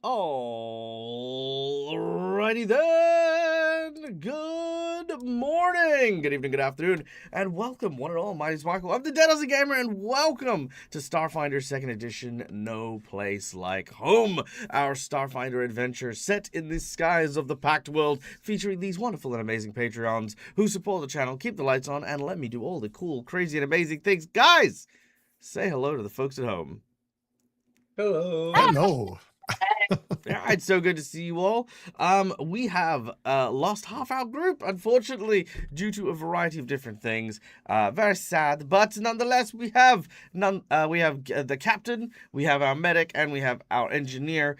Alrighty then. Good morning, good evening, good afternoon, and welcome, one and all. My name is Michael. I'm the Dead as a Gamer, and welcome to Starfinder 2nd Edition. No place like home. Our Starfinder adventure set in the skies of the Pact World, featuring these wonderful and amazing Patreons who support the channel, keep the lights on, and let me do all the cool, crazy, and amazing things. Guys, say hello to the folks at home. Hello. Hello. Yeah, it's so good to see you all. We have lost half our group, unfortunately, due to a variety of different things. Very sad, but nonetheless, we have the captain, we have our medic, and we have our engineer,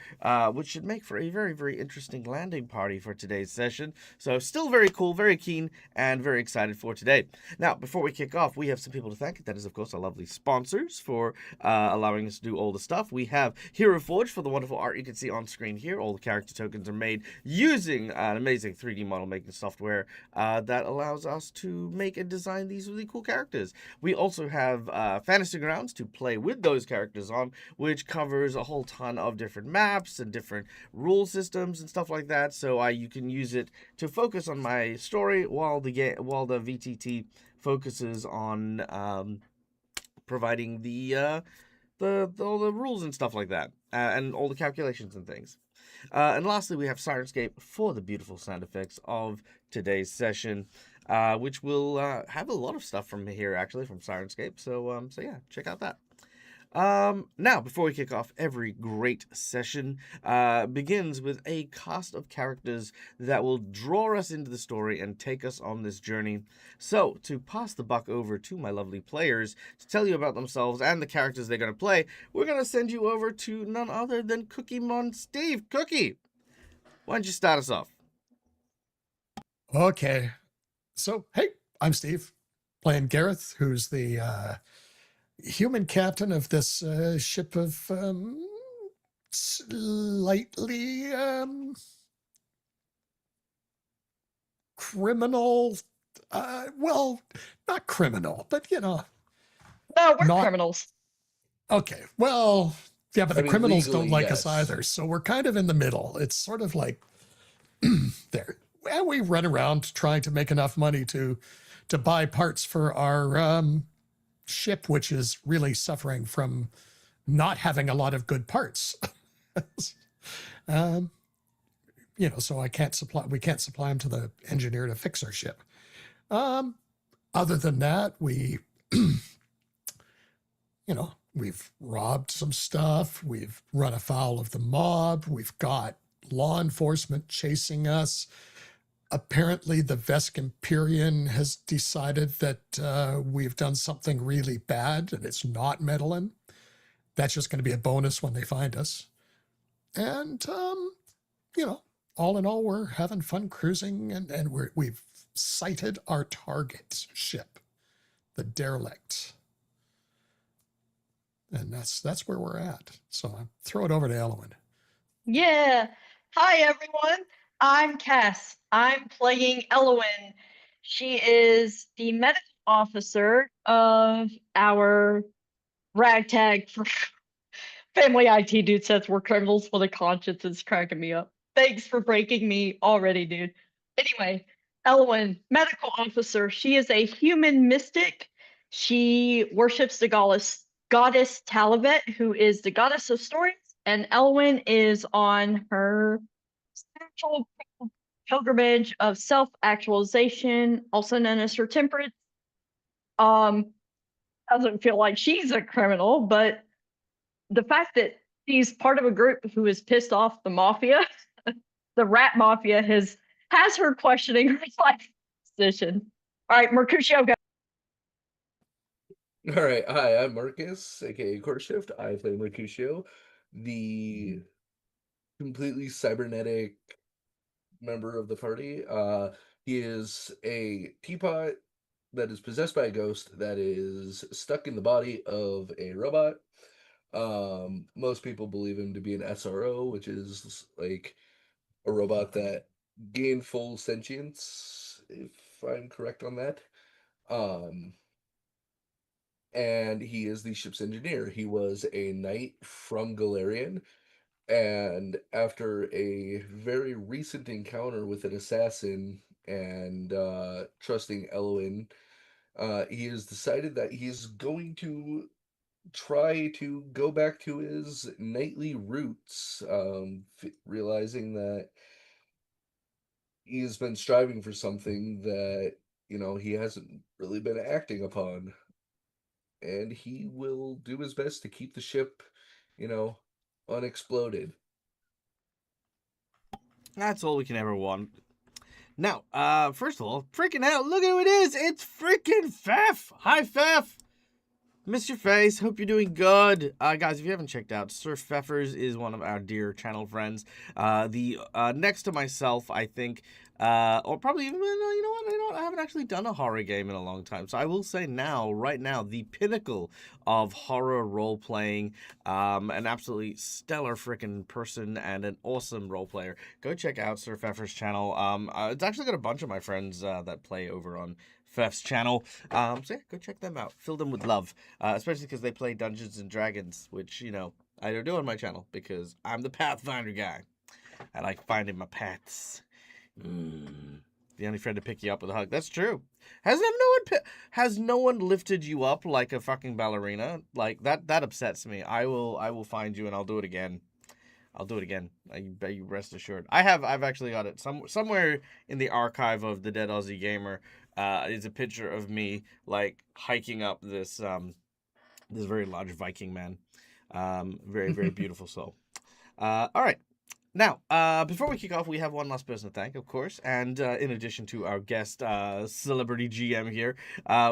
which should make for a very, very interesting landing party for today's session. So, still very cool, very keen, and very excited for today. Now, before we kick off, we have some people to thank. That is, of course, our lovely sponsors for allowing us to do all the stuff. We have Hero Forge for the wonderful art you can see on screen here. All the character tokens are made using an amazing 3D model making software that allows us to make and design these really cool characters. We also have Fantasy Grounds to play with those characters on, which covers a whole ton of different maps and different rule systems and stuff like that. So you can use it to focus on my story while the VTT focuses on providing all the rules and stuff like that, and all the calculations and things. And lastly, we have Sirenscape for the beautiful sound effects of today's session, which will have a lot of stuff from here, actually, from Sirenscape. So yeah, check out that. Now, before we kick off, every great session begins with a cast of characters that will draw us into the story and take us on this journey. So, to pass the buck over to my lovely players to tell you about themselves and the characters they're going to play, we're going to send you over to none other than Cookie Mon Steve. Cookie, why don't you start us off? Okay. So, hey, I'm Steve, playing Gareth, who's the human captain of this ship of slightly criminal. Well, not criminal, but No, we're not criminals. Okay. Well, yeah, but the criminals legally, don't like yes. us either. So we're kind of in the middle. It's sort of like there. And we run around trying to make enough money to buy parts for our ship, which is really suffering from not having a lot of good parts. So we can't supply them to the engineer to fix our ship. Other than that, we've robbed some stuff. We've run afoul of the mob. We've got law enforcement chasing us. Apparently, the Veskempyrean has decided that we've done something really bad, and it's not meddling. That's just going to be a bonus when they find us. And, all in all, we're having fun cruising, and we've sighted our target ship, the derelict. And that's where we're at. So I throw it over to Elwyn. Yeah. Hi, everyone. I'm Cass. I'm playing Elwyn. She is the medical officer of our ragtag for family IT dude says we're criminals with a conscience. Is cracking me up. Thanks for breaking me already, dude. Anyway, Elwyn, medical officer. She is a human mystic. She worships the goddess Talavet, who is the goddess of stories, and Elwyn is on her spiritual pilgrimage of self-actualization, also known as her temperance. Doesn't feel like she's a criminal, but the fact that she's part of a group who is pissed off the mafia, the rat mafia, has her questioning her life position. All right, Mercutio, go. All right, hi, I'm Marcus, aka Courtshift. I play Mercutio, the completely cybernetic member of the party. He is a teapot that is possessed by a ghost that is stuck in the body of a robot. Most people believe him to be an SRO, which is like a robot that gained full sentience, if I'm correct on that. And he is the ship's engineer. He was a knight from Galarian, And after a very recent encounter with an assassin and trusting Elwyn, he has decided that he's going to try to go back to his knightly roots, realizing that he's been striving for something that, he hasn't really been acting upon. And he will do his best to keep the ship, you know, unexploded. That's all we can ever want. Now, first of all, freaking hell, look at who it is! It's freaking Fef! Hi, Fef! Miss your face. Hope you're doing good. Guys, if you haven't checked out, Sir Pfeffers is one of our dear channel friends. The next to myself, I think, or probably even, you know what, I haven't actually done a horror game in a long time. So I will say now, right now, the pinnacle of horror role-playing, an absolutely stellar freaking person and an awesome role player. Go check out Sir Pfeffers' channel. It's actually got a bunch of my friends that play over on Fef's channel. So yeah, go check them out. Fill them with love. Especially because they play Dungeons and Dragons, which, I don't do on my channel because I'm the Pathfinder guy. I like finding my paths. The only friend to pick you up with a hug. That's true. Has no one lifted you up like a fucking ballerina? Like that upsets me. I will find you and I'll do it again. I'll do it again. You rest assured. I've actually got it somewhere in the archive of the Dead Aussie Gamer. Is a picture of me like hiking up this this very large Viking man. Very, very beautiful soul. All right. Now, before we kick off, we have one last person to thank, of course. And in addition to our guest celebrity GM here,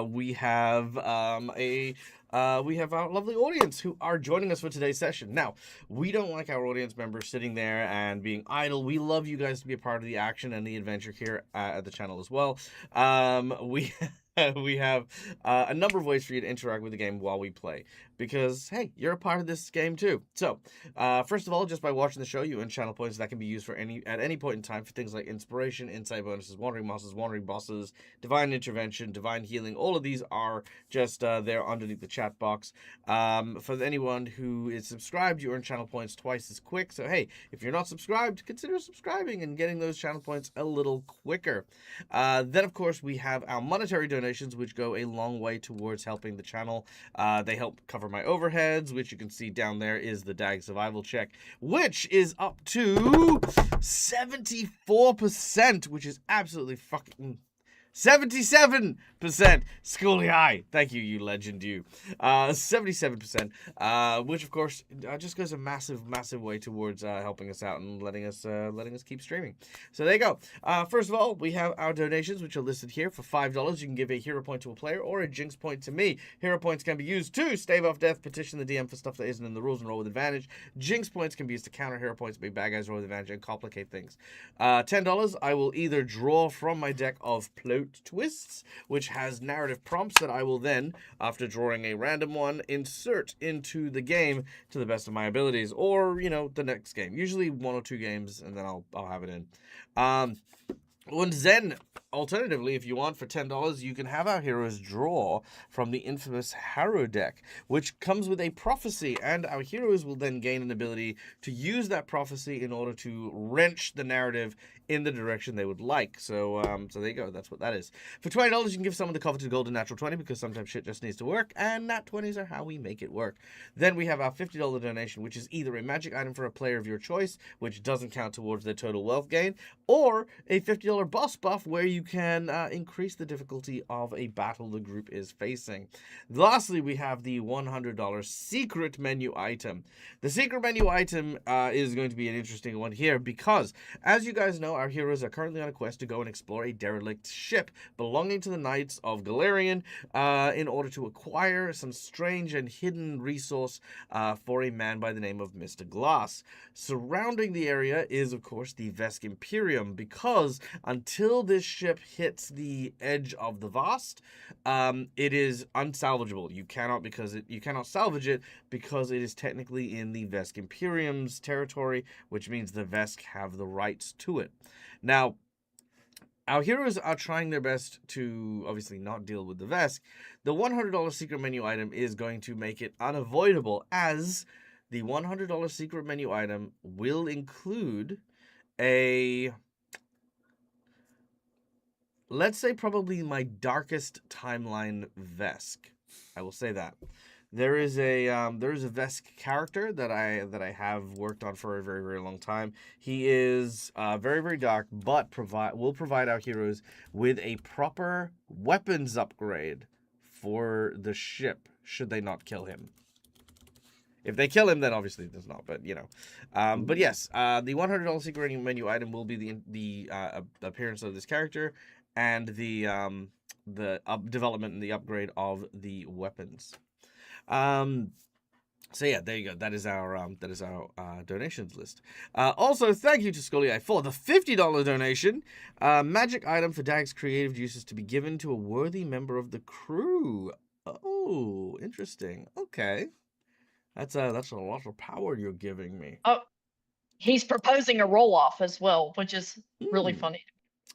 we have our lovely audience who are joining us for today's session. Now, we don't like our audience members sitting there and being idle. We love you guys to be a part of the action and the adventure here at the channel as well. We have a number of ways for you to interact with the game while we play. Because, hey, you're a part of this game too. So, first of all, just by watching the show, you earn channel points that can be used at any point in time for things like inspiration, insight bonuses, wandering monsters, wandering bosses, divine intervention, divine healing. All of these are just there underneath the chat box. For anyone who is subscribed, you earn channel points twice as quick. So, hey, if you're not subscribed, consider subscribing and getting those channel points a little quicker. Then, of course, we have our monetary donations, which go a long way towards helping the channel. They help cover my overheads, which you can see down there is the DAG survival check, which is up to 74%, which is absolutely fucking 77%. Schooly high. Thank you, you legend, you. 77%, which of course just goes a massive, massive way towards helping us out and letting us keep streaming. So there you go. First of all, we have our donations, which are listed here. For $5, you can give a hero point to a player or a jinx point to me. Hero points can be used to stave off death, petition the DM for stuff that isn't in the rules, and roll with advantage. Jinx points can be used to counter hero points, big bad guys, roll with advantage, and complicate things. $10, I will either draw from my deck of Plot Twists, which has narrative prompts that I will then, after drawing a random one, insert into the game to the best of my abilities, or the next game. Usually 1 or 2 games, and then I'll have it in. And then, alternatively, if you want, for $10, you can have our heroes draw from the infamous Harrow deck, which comes with a prophecy, and our heroes will then gain an ability to use that prophecy in order to wrench the narrative in the direction they would like. So there you go. That's what that is. For $20, you can give someone the coveted golden natural 20, because sometimes shit just needs to work, and nat 20s are how we make it work. Then we have our $50 donation, which is either a magic item for a player of your choice, which doesn't count towards their total wealth gain, or a $50 boss buff, where you can increase the difficulty of a battle the group is facing. Lastly, we have the $100 secret menu item. The secret menu item is going to be an interesting one here, because, as you guys know, our heroes are currently on a quest to go and explore a derelict ship belonging to the Knights of Galarian in order to acquire some strange and hidden resource for a man by the name of Mr. Glass. Surrounding the area is, of course, the Vesk Imperium, because until this ship hits the edge of the Vast, it is unsalvageable. You cannot salvage it because it is technically in the Vesk Imperium's territory, which means the Vesk have the rights to it. Now, our heroes are trying their best to obviously not deal with the Vesk. The $100 secret menu item is going to make it unavoidable, as the $100 secret menu item will include a, let's say, probably my darkest timeline Vesk. I will say that. There is a Vesk character that I have worked on for a very, very long time. He is very, very dark, but will provide our heroes with a proper weapons upgrade for the ship should they not kill him. If they kill him, then obviously there's not. But you know, but yes, the $100 secret menu item will be the appearance of this character and the development and the upgrade of the weapons. So yeah, there you go. That is our donations list. Also, thank you to Scully for the $50 donation. Magic item for Dag's creative juices to be given to a worthy member of the crew. Oh, interesting. Okay. That's a lot of power you're giving me. Oh, he's proposing a roll off as well, which is really funny.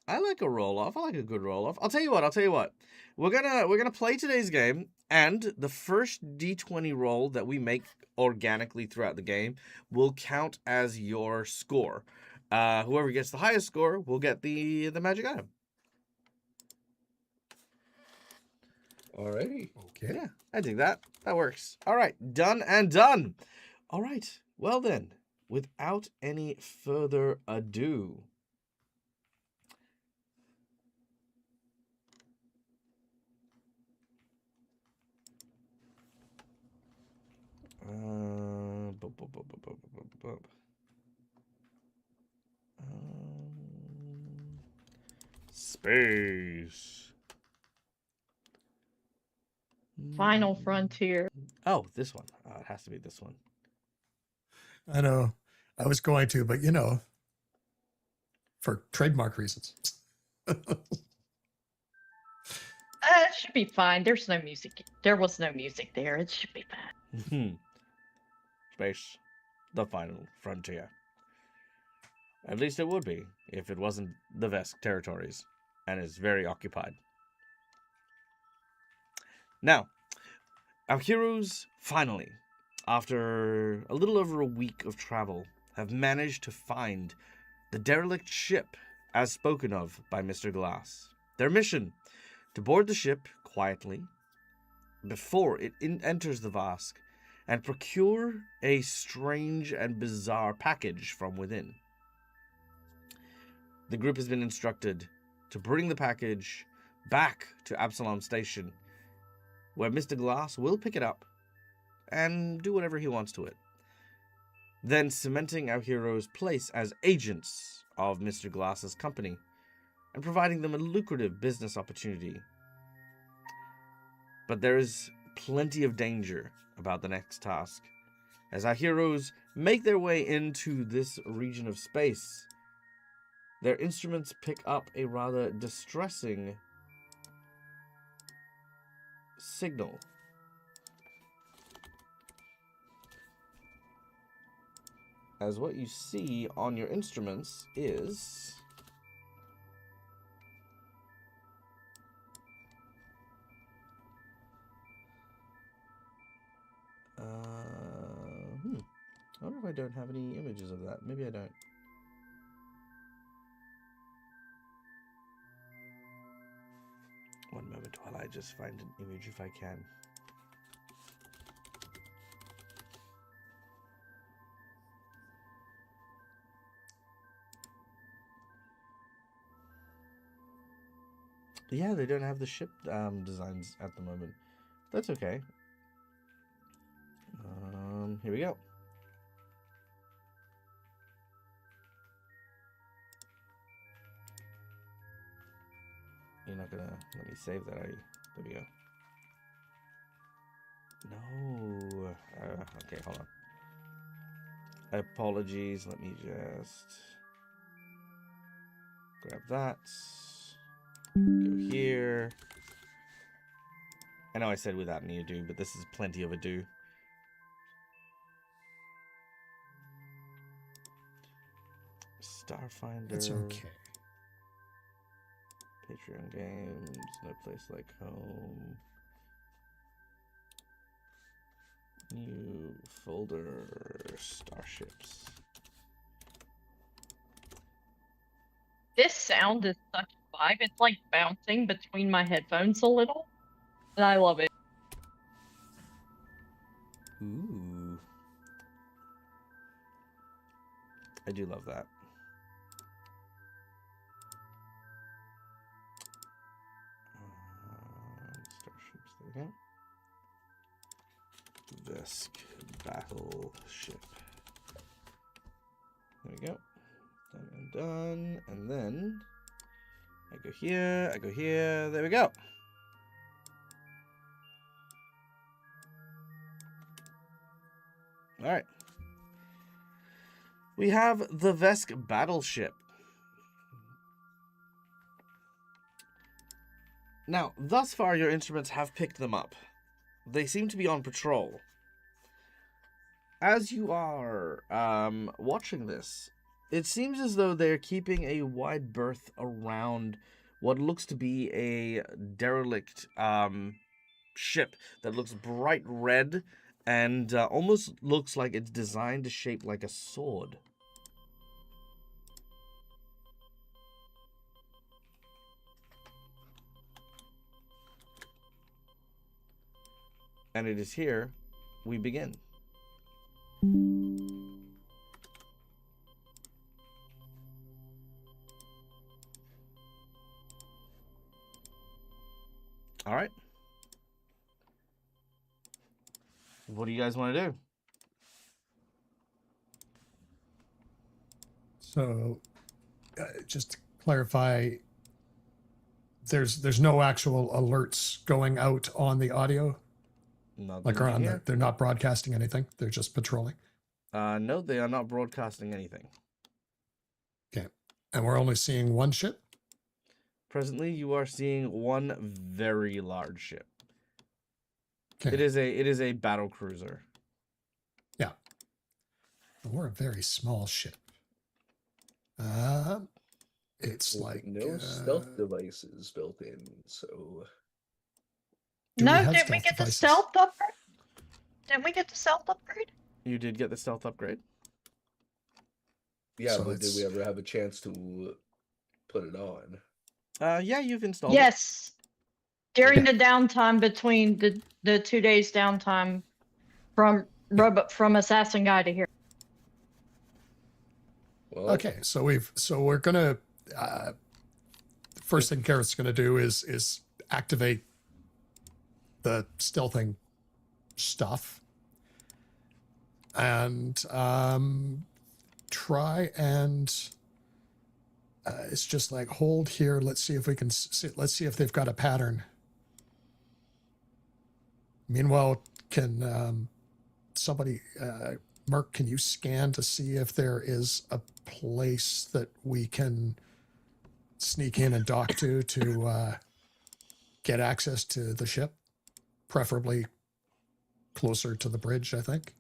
I like a roll off. I like a good roll off. I'll tell you what. We're gonna play today's game, and the first D20 roll that we make organically throughout the game will count as your score. Whoever gets the highest score will get the magic item. Alrighty. Okay. Yeah, I think that works. All right, done and done. All right, well then, without any further ado. Space. Final Frontier. Oh, this one. It has to be this one. I know. I was going to, but you know, for trademark reasons. It should be fine. There's no music. There was no music there. It should be fine. Space. The final frontier. At least it would be if it wasn't the Vesk territories and is very occupied. Now, our heroes finally, after a little over a week of travel, have managed to find the derelict ship as spoken of by Mr. Glass. Their mission: to board the ship quietly before it enters the Vask and procure a strange and bizarre package from within. The group has been instructed to bring the package back to Absalom Station, where Mr. Glass will pick it up and do whatever he wants to it, then cementing our heroes' place as agents of Mr. Glass's company and providing them a lucrative business opportunity. But there is plenty of danger about the next task, as our heroes make their way into this region of space. Their instruments pick up a rather distressing signal. As what you see on your instruments is I wonder if I don't have any images of that. Maybe I don't. One moment while I just find an image if I can. Yeah, they don't have the ship designs at the moment. That's okay. Here we go. You're not gonna let me save that, are you? There we go. No. Okay, hold on. Apologies. Let me just grab that. Go here. I know I said without any ado, but this is plenty of ado. Starfinder. It's okay. Patreon games. No place like home. New folder, starships. This sound is such a vibe. It's like bouncing between my headphones a little. And I love it. Ooh. I do love that. Starships, there we go. Vesk battleship. There we go. Done and done. And then I go here, I go here. There we go. All right. We have the Vesk battleship. Now, thus far, your instruments have picked them up. They seem to be on patrol. As you are watching this, it seems as though they're keeping a wide berth around what looks to be a derelict ship that looks bright red and almost looks like it's designed to shape like a sword. And it is here we begin. All right. What do you guys want to do? So, just to clarify, there's no actual alerts going out on the audio, Nothing like around here. they're not broadcasting anything. They're just patrolling. No, they are not broadcasting anything. Okay, and we're only seeing one ship. Presently, you are seeing one very large ship. Okay, It is a battle cruiser. yeah, we're a very small ship. It's With like no stealth devices built in, so Do we No, have didn't we stealth get the devices? stealth upgrade? Didn't we get the stealth upgrade? You did get the stealth upgrade. yeah. So But did it's- we ever have a chance to put it on? Yeah, you've installed it. Yes. During the downtime between the 2 days downtime from from Assassin Guy to here. Well, Okay, so we're gonna first thing Garrett's gonna do is activate the stealthing stuff and try and it's just like hold here. Let's see if we can let's see if they've got a pattern. Meanwhile, can somebody Merc, can you scan to see if there is a place that we can sneak in and dock to get access to the ship, preferably closer to the bridge, I think,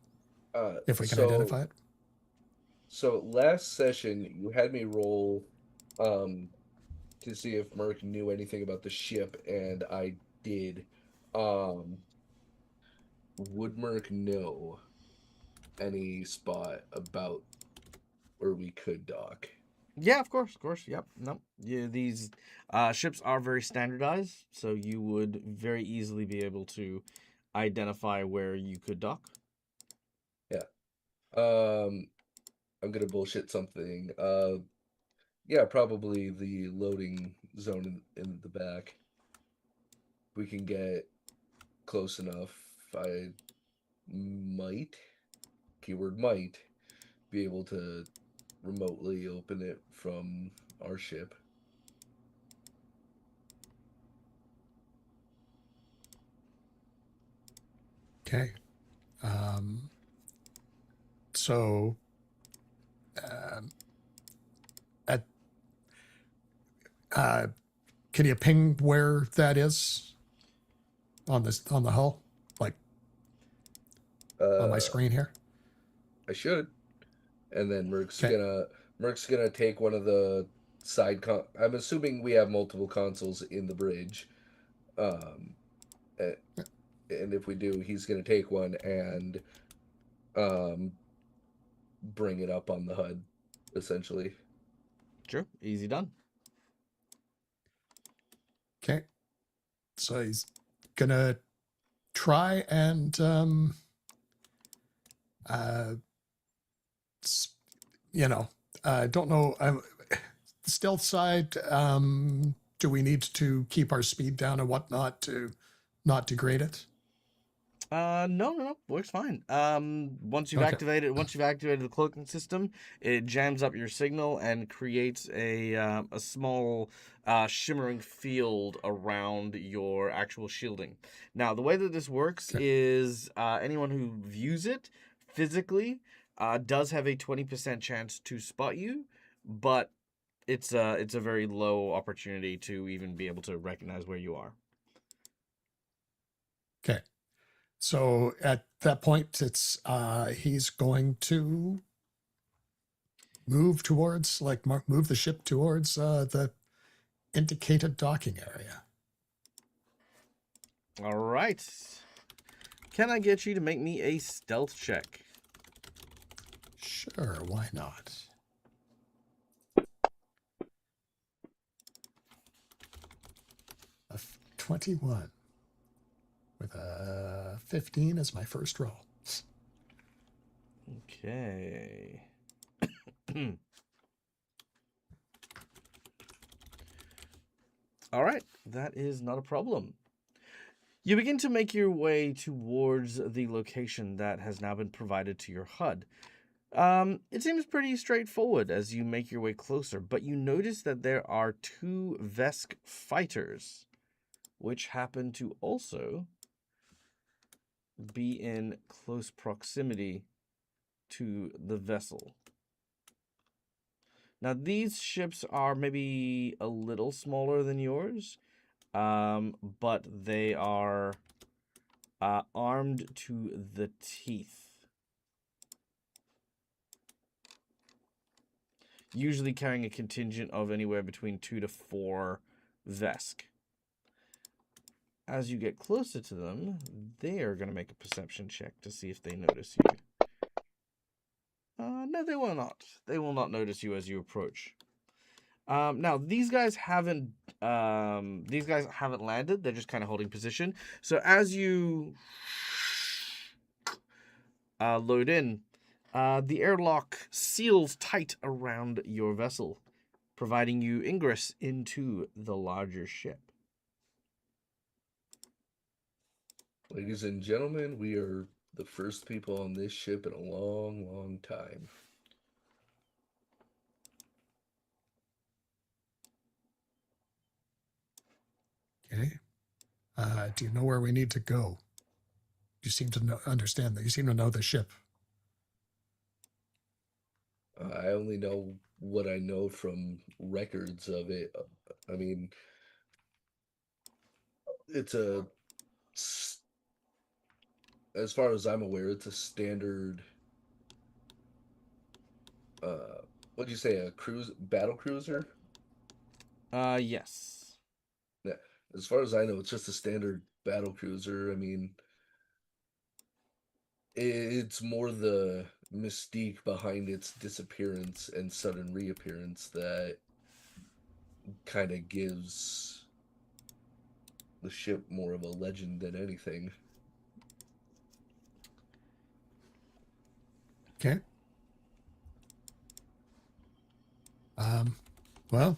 if we can identify it. So last session, you had me roll to see if Merc knew anything about the ship, and I did. Would Merc know any spot about where we could dock? Yeah, of course, Yep. No, yeah, these ships are very standardized, so you would very easily be able to identify where you could dock. Yeah. I'm gonna bullshit something. Yeah, probably the loading zone in the back. We can get close enough. I might, keyword might, be able to remotely open it from our ship. Okay. So can you ping where that is on the hull, like on my screen here? I should. And then Merc's Okay. gonna take one of the side I'm assuming we have multiple consoles in the bridge. and if we do, he's going to take one and bring it up on the HUD, essentially. Sure, easy done. Okay. So he's gonna try and don't know. Stealth side. Do we need to keep our speed down and whatnot to not degrade it? No, works fine. Once you've Okay. activated the cloaking system, it jams up your signal and creates a small shimmering field around your actual shielding. Now, the way that this works Okay. is anyone who views it physically does have a 20% chance to spot you, but it's a very low opportunity to even be able to recognize where you are. Okay. So at that point, it's he's going to move towards, move the ship towards the indicated docking area. All right. Can I get you to make me a stealth check? Sure, why not? A 21 with a 15 as my first roll. Okay. All right, that is not a problem. You begin to make your way towards the location that has now been provided to your HUD. It seems pretty straightforward as you make your way closer, but you notice that there are 2 Vesk fighters, which happen to also be in close proximity to the vessel. Now, these ships are maybe a little smaller than yours, but they are armed to the teeth. Usually carrying a contingent of anywhere between 2 to 4 Vesk. As you get closer to them, they are going to make a perception check to see if they notice you. No, they will not. They will not notice you as you approach. Now these guys haven't landed. They're just kind of holding position. So as you load in, the airlock seals tight around your vessel, providing you ingress into the larger ship. Ladies and gentlemen, we are the first people on this ship in a long, long time. Okay. Do you know where we need to go? You seem to understand that. You seem to know the ship. I only know what I know from records of it. I mean, it's as far as I'm aware, it's a standard. What'd you say? A battle cruiser? Yes. Yeah. As far as I know, it's just a standard battle cruiser. I mean, it's more the mystique behind its disappearance and sudden reappearance that kind of gives the ship more of a legend than anything. Okay. Well,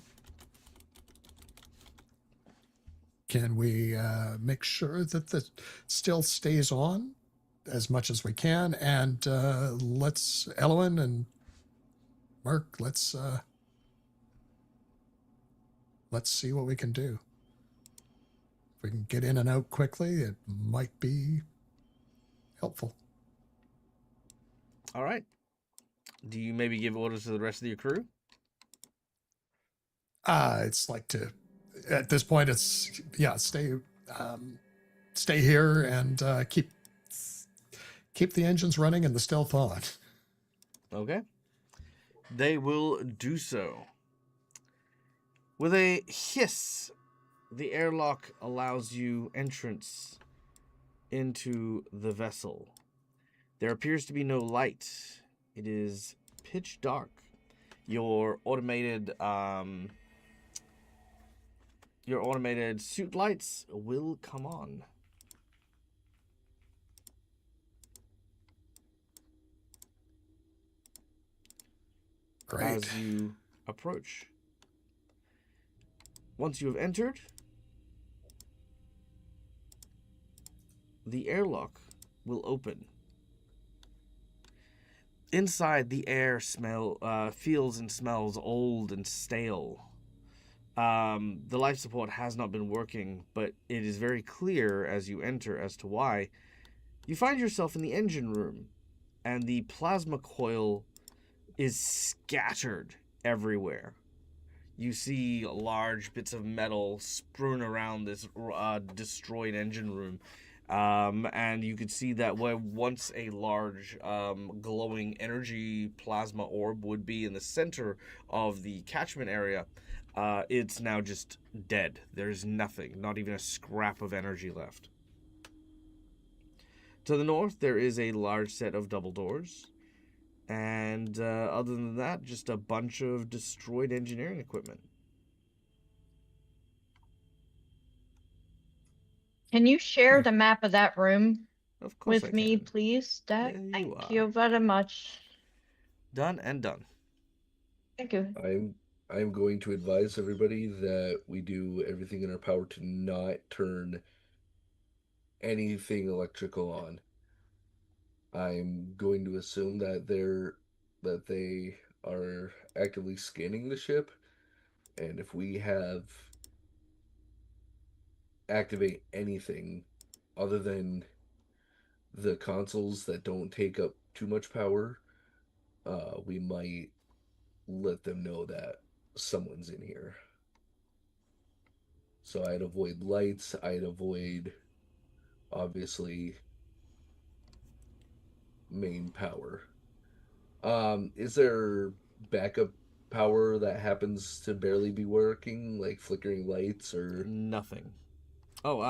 can we make sure that the stealth stays on as much as we can? And let's, Elwin and Mark, let's see what we can do. If we can get in and out quickly, it might be helpful. All right. Do you maybe give orders to the rest of your crew? It's like at this point, it's, stay here and keep the engines running and the stealth on. Okay. They will do so. With a hiss, the airlock allows you entrance into the vessel. There appears to be no light. It is pitch dark. Your automated suit lights will come on. Great. As you approach. Once you have entered, the airlock will open. Inside, the air feels and smells old and stale. The life support has not been working, but it is very clear as you enter as to why. You find yourself in the engine room, and the plasma coil is scattered everywhere. You see large bits of metal strewn around this destroyed engine room. And you could see that where once a large glowing energy plasma orb would be in the center of the catchment area, it's now just dead. There's nothing, not even a scrap of energy left. To the north, there is a large set of double doors. And other than that, just a bunch of destroyed engineering equipment. Can you share the map of that room Of course with I me, can. please, Dad? There you Thank are. you very much. Done and done. Thank you. I'm going to advise everybody that we do everything in our power to not turn anything electrical on. I'm going to assume that they are actively scanning the ship, and if we have activate anything other than the consoles that don't take up too much power, we might let them know that someone's in here. So I'd avoid lights, I'd avoid, obviously, main power. Is there backup power that happens to barely be working, like flickering lights or Nothing. Oh,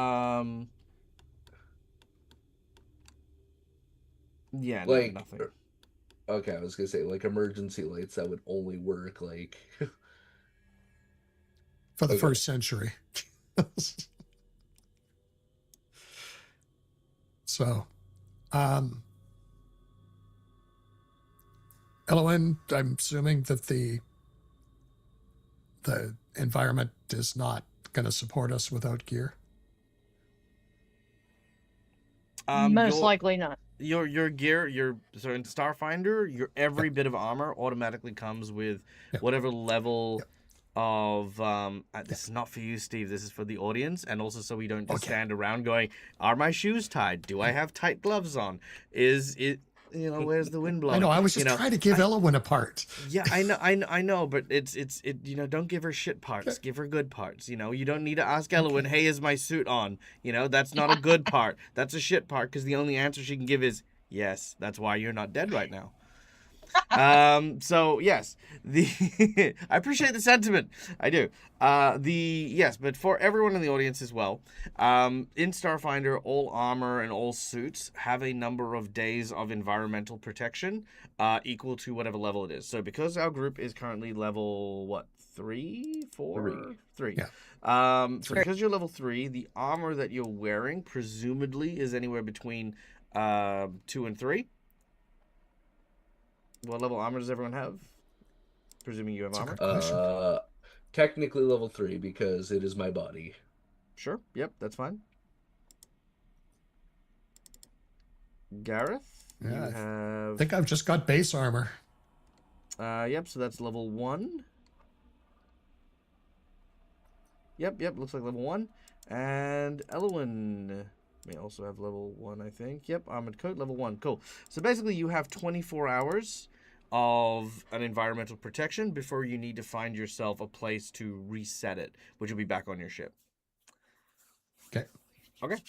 yeah, no, like nothing. okay, I was gonna say like emergency lights that would only work like For the Okay. first century. So, Elowen, I'm assuming that the environment is not going to support us without gear. Most Your likely not. your gear, so in Starfinder, your every bit of armor automatically comes with Yep. whatever level Yep. of this is not for you, Steve. This is for the audience, and also so we don't just Okay. stand around going, "Are my shoes tied? Do I have tight gloves on? Is it where's the wind blowing?" I know. I was just trying to give Elowen a part. Yeah, I know, but it's don't give her shit parts. Okay. Give her good parts. You don't need to ask Elowen, "Hey, is my suit on?" That's not a good part. That's a shit part because the only answer she can give is yes. That's why you're not dead right now. So yes, I appreciate the sentiment. I do. Yes, but for everyone in the audience as well, in Starfinder, all armor and all suits have a number of days of environmental protection, equal to whatever level it is. So because our group is currently level what, 3, 4, 3. Yeah. So because you're level 3, the armor that you're wearing presumably is anywhere between 2 and 3. What level armor does everyone have? Presuming you have That's a armor. good question. Technically level 3 because it is my body. Sure. Yep, that's fine. Gareth, Yeah, you I have. think I've just got base armor. Yep. So that's level 1. Yep. Looks like level 1. And Elowen may also have level 1, I think. Yep. Armored coat, level 1. Cool. So basically, you have 24 hours of an environmental protection before you need to find yourself a place to reset it, which will be back on your ship. Okay. Okay.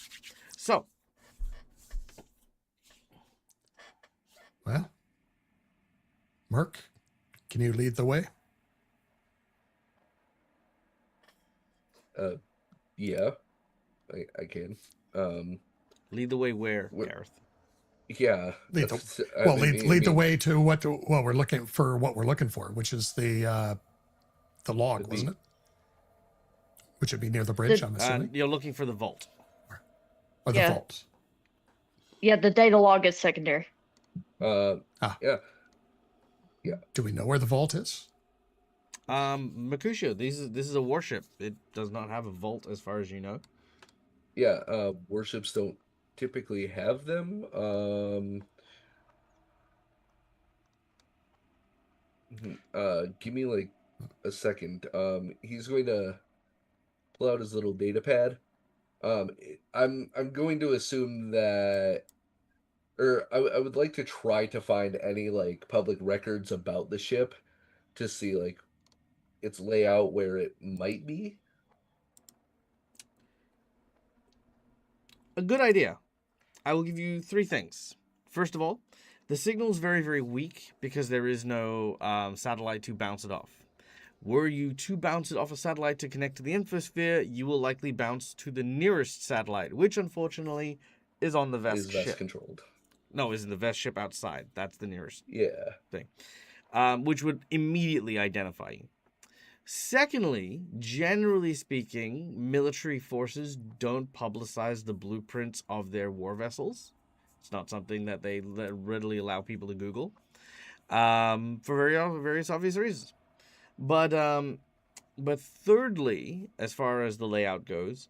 So. Well, Merc, can you lead the way? Yeah, I can. Lead the way where, Wh- Gareth? Yeah. Lead the, I lead the mean, way to what we're looking for, which is the log, the wasn't it? Which would be near the bridge, The I'm assuming, You're looking for the vault. or the Yeah. vault. the data log is secondary. Ah, yeah. do we know where the vault is? Mercutio, this is a warship. It does not have a vault as far as you know. Yeah, warships don't typically have them. Give me like a second. He's going to pull out his little data pad. I'm going to assume that, or I would like to try to find any like public records about the ship to see like its layout where it might be. A good idea. I will give you 3 things. First of all, the signal is very, very weak because there is no satellite to bounce it off. Were you to bounce it off a satellite to connect to the infosphere, you will likely bounce to the nearest satellite, which unfortunately is on the Is Vesk Vest ship. controlled? No, is in the Vesk ship outside. That's the nearest Yeah. thing, which would immediately identify you. Secondly, generally speaking, military forces don't publicize the blueprints of their war vessels. It's not something that they readily allow people to Google, for various obvious reasons. But thirdly, as far as the layout goes,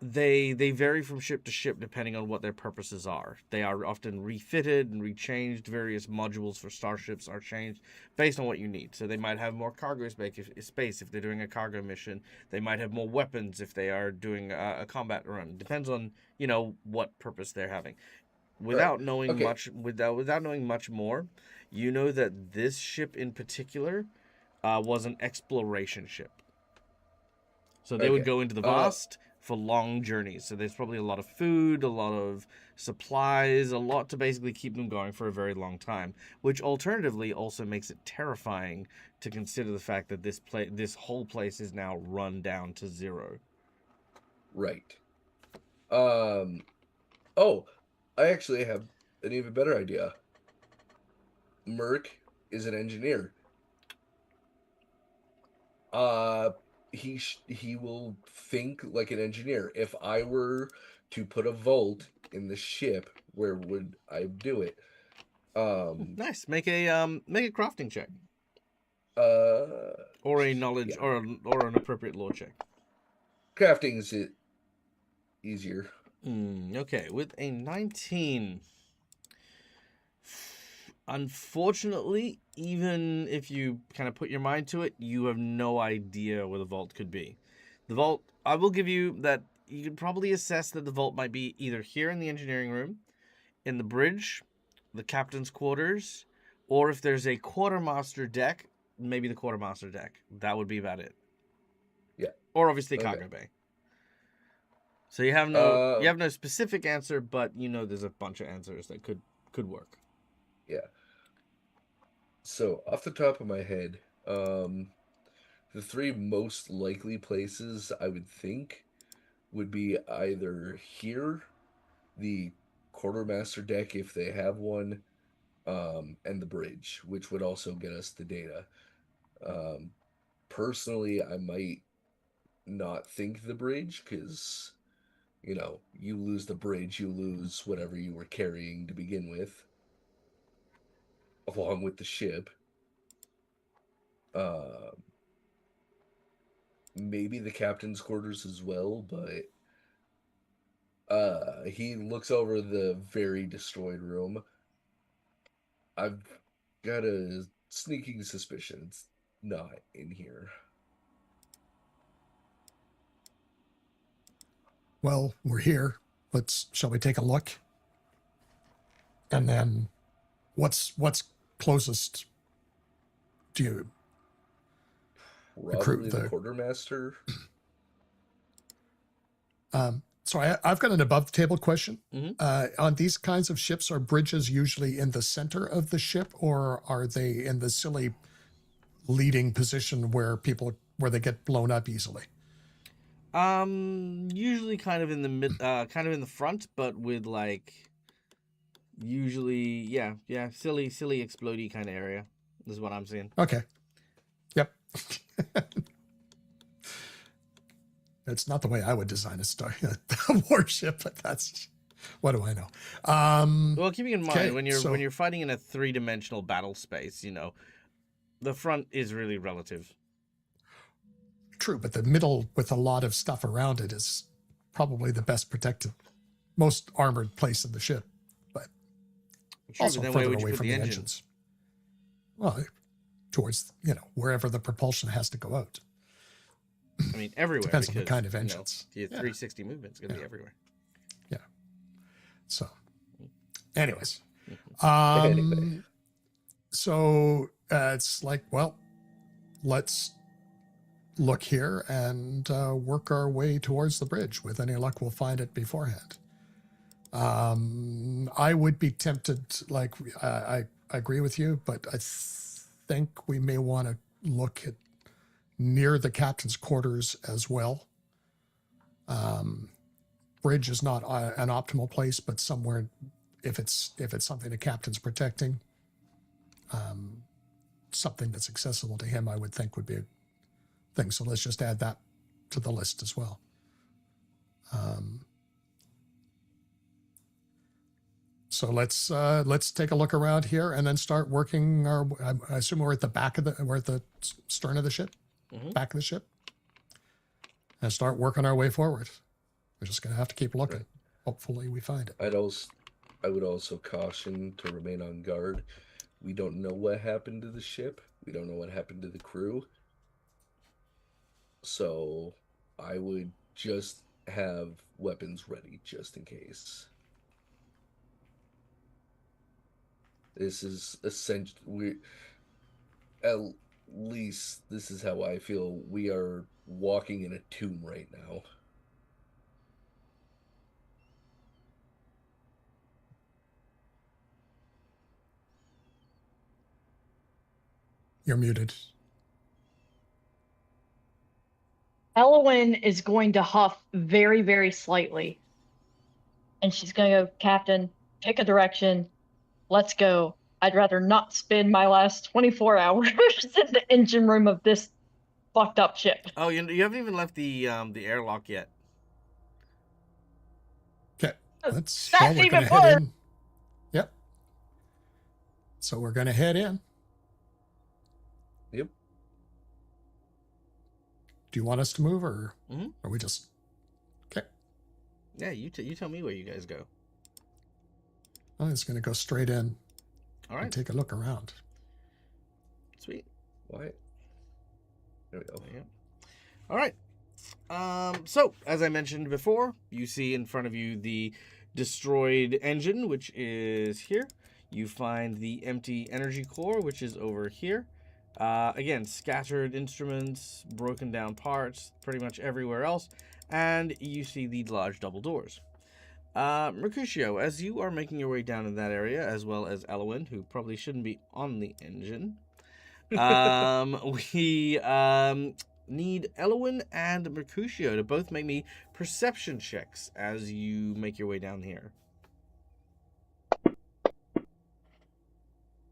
they vary from ship to ship depending on what their purposes are. They are often refitted and rechanged. Various modules for starships are changed based on what you need. So they might have more cargo space if they're doing a cargo mission. They might have more weapons if they are doing a combat run. Depends on what purpose they're having. Without knowing Okay. much, without knowing much more, you know that this ship in particular was an exploration ship. So they would Okay. go into the vast for long journeys. So there's probably a lot of food, a lot of supplies, a lot to basically keep them going for a very long time, which alternatively also makes it terrifying to consider the fact that this whole place is now run down to 0. Right. Oh, I actually have an even better idea. Merc is an engineer. He will think like an engineer. If I were to put a vault in the ship, where would I do it? Nice. Make a crafting check Uh, or a knowledge yeah. or an appropriate lore check. Crafting is easier. Okay, with a 19. Unfortunately, even if you kind of put your mind to it, you have no idea where the vault could be. The vault, I will give you that you can probably assess that the vault might be either here in the engineering room, in the bridge, the captain's quarters, or if there's a quartermaster deck, maybe the quartermaster deck. That would be about it. Yeah. Or obviously Okay. cargo bay. So you have no specific answer, but there's a bunch of answers that could work. Yeah. So off the top of my head, the 3 most likely places I would think would be either here, the quartermaster deck if they have one, and the bridge, which would also get us the data. Personally, I might not think the bridge because, you lose the bridge, you lose whatever you were carrying to begin with, along with the ship. Maybe the captain's quarters as well, but he looks over the very destroyed room. I've got a sneaking suspicion it's not in here. Well, we're here. Shall we take a look? And then what's closest to you? Probably the quartermaster. So I've got an above the table question. Mm-hmm. On these kinds of ships, are bridges usually in the center of the ship, or are they in the silly leading position where they get blown up easily? Usually kind of in the kind of in the front, but with like usually, yeah, silly explodey kind of area. Is what I'm seeing. Okay. Yep. It's not the way I would design a warship, but that's what do I know? Well, keeping in mind okay, when you're so- when you're fighting in a 3-dimensional battle space, you know, the front is really relative. True, but the middle with a lot of stuff around it is probably the best protected, most armored place in the ship, but True, also but then where further would you away put from the the engine? engines. Well, towards, wherever the propulsion has to go out. I mean, everywhere. Depends on the because, kind of you know, engines. the 360 movement's going to be everywhere. So, anyways, Anyway. so it's like, well, let's look here and work our way towards the bridge. With any luck, we'll find it beforehand. I would be tempted, like, I agree with you, but I think we may want to look at near the captain's quarters as well. Bridge is not an optimal place, but somewhere, if it's something the captain's protecting, something that's accessible to him, I would think would be a thing. So let's just add that to the list as well. So let's take a look around here and then start working our. I assume we're at the stern of the ship, back of the ship, and start working our way forward. We're just gonna have to keep looking. Right. Hopefully, we find it. I would also caution to remain on guard. We don't know what happened to the ship. We don't know what happened to the crew. So I would just have weapons ready just in case. This is essential. At least this is how I feel. We are walking in a tomb right now. You're muted. Elwyn is going to huff very, very slightly. And she's going to go, Captain, pick a direction. Let's go. I'd rather not spend my last 24 hours in the engine room of this fucked up ship. Oh, you haven't even left the airlock yet. Okay, let's. That's Well, we're even gonna head worse. in. Yep. So we're gonna head in. Yep. Do you want us to move, or Mhm. are we just? Okay. Yeah, you tell me where you guys go. I'm just gonna go straight in All and right, take a look around. sweet. Why? There we go. There you go. All right. So as I mentioned before, you see in front of you the destroyed engine, which is here. You find the empty energy core, which is over here. Again, scattered instruments, broken down parts, pretty much everywhere else. And you see the large double doors. Mercutio, as you are making your way down in that area, as well as Elwyn, who probably shouldn't be on the engine, we need Elwyn and Mercutio to both make me perception checks as you make your way down here.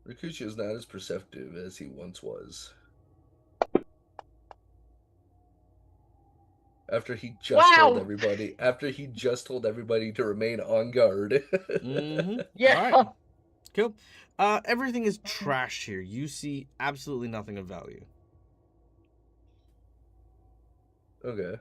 Mercutio is not as perceptive as he once was. After he just told everybody to remain on guard. Mm-hmm. Yeah. All right. Cool. Everything is trashed here. You see absolutely nothing of value. Okay.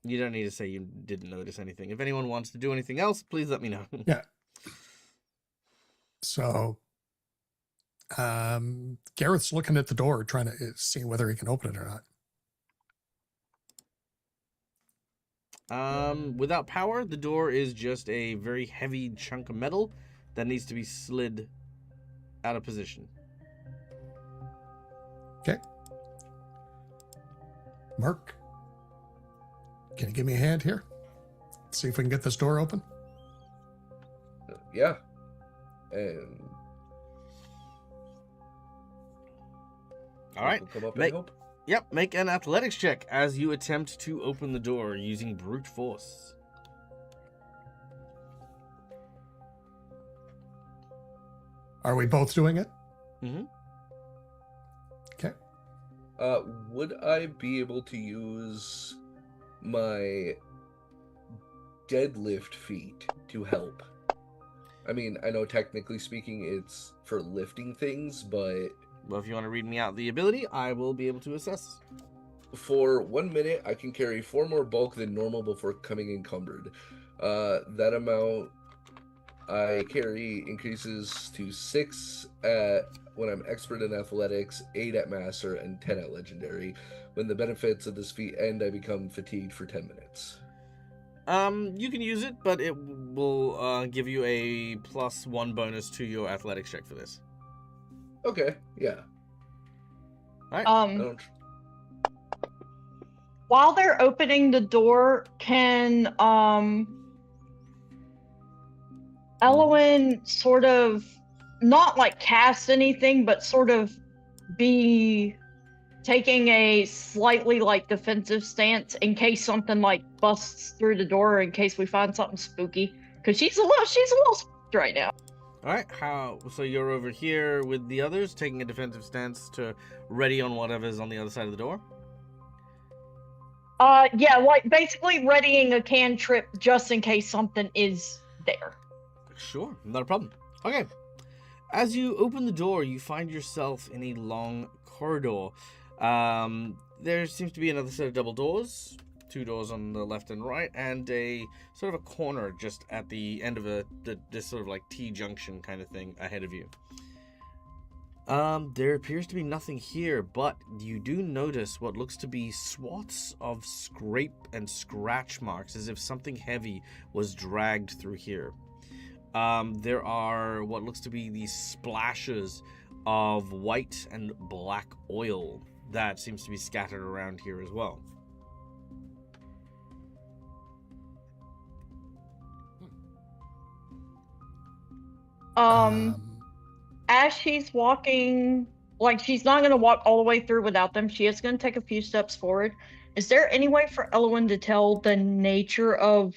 You don't need to say you didn't notice anything. If anyone wants to do anything else, please let me know. Yeah. So, Gareth's looking at the door, trying to see whether he can open it or not. Without power, the door is just a very heavy chunk of metal that needs to be slid out of position. Okay. Mark, can you give me a hand here? See if we can get this door open. Yeah. and All right. will come up and Make, help. yep, make an athletics check as you attempt to open the door using brute force. Are we both doing it? Mm-hmm. Okay. Would I be able to use my deadlift feat to help? I mean, I know technically speaking it's for lifting things, but Well, if you want to read me out the ability, I will be able to assess. for 1 minute, I can carry 4 more bulk than normal before coming encumbered. That amount I carry increases to 6 when I'm expert in athletics, 8 at master, and 10 at legendary. When the benefits of this feat end, I become fatigued for 10 minutes. You can use it, but it will give you a +1 bonus to your athletics check for this. Okay, yeah. I don't... While they're opening the door, can Elwyn sort of not like cast anything, but sort of be taking a slightly like defensive stance in case something like busts through the door, or in case we find something spooky, because she's a little spooked right now. All right, so you're over here with the others, taking a defensive stance to ready on whatever's on the other side of the door? Yeah, like basically readying a cantrip just in case something is there. Sure, not a problem. Okay. As you open the door, you find yourself in a long corridor. There seems to be another set of double doors, 2 doors on the left and right, and a sort of a corner just at the end of this sort of like T-junction kind of thing ahead of you. There appears to be nothing here, but you do notice what looks to be swaths of scrape and scratch marks, as if something heavy was dragged through here. There are what looks to be these splashes of white and black oil that seems to be scattered around here as well. As she's walking, like she's not going to walk all the way through without them. She is going to take a few steps forward. Is there any way for Elwyn to tell the nature of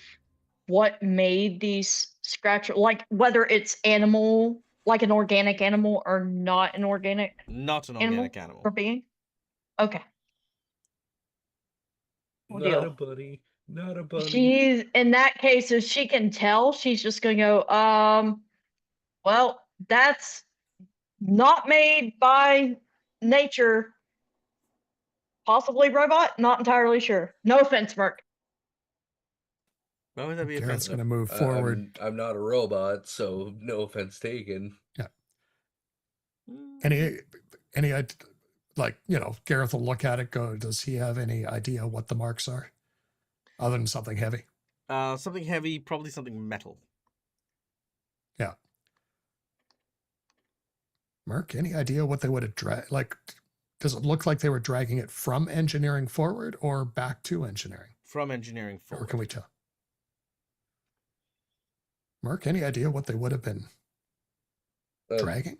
what made these scratches, like whether it's animal, like an organic animal, or not an organic? Not an organic animal. Or being? Okay. Not a bunny. Not a bunny. She's, in that case, if she can tell, she's just going to go, well, that's not made by nature. Possibly robot? Not entirely sure. No offense, Merc. Why would that be Garrett's offensive? going to move forward. I'm not a robot, so no offense taken. Yeah. Any, like, you know, Gareth will look at it, go, does he have any idea what the marks are? Other than something heavy? Something heavy, probably something metal. Yeah. Merc, any idea what they would have dragged? Like, does it look like they were dragging it from engineering forward or back to engineering? From engineering forward. Or can we tell? Merc, any idea what they would have been dragging?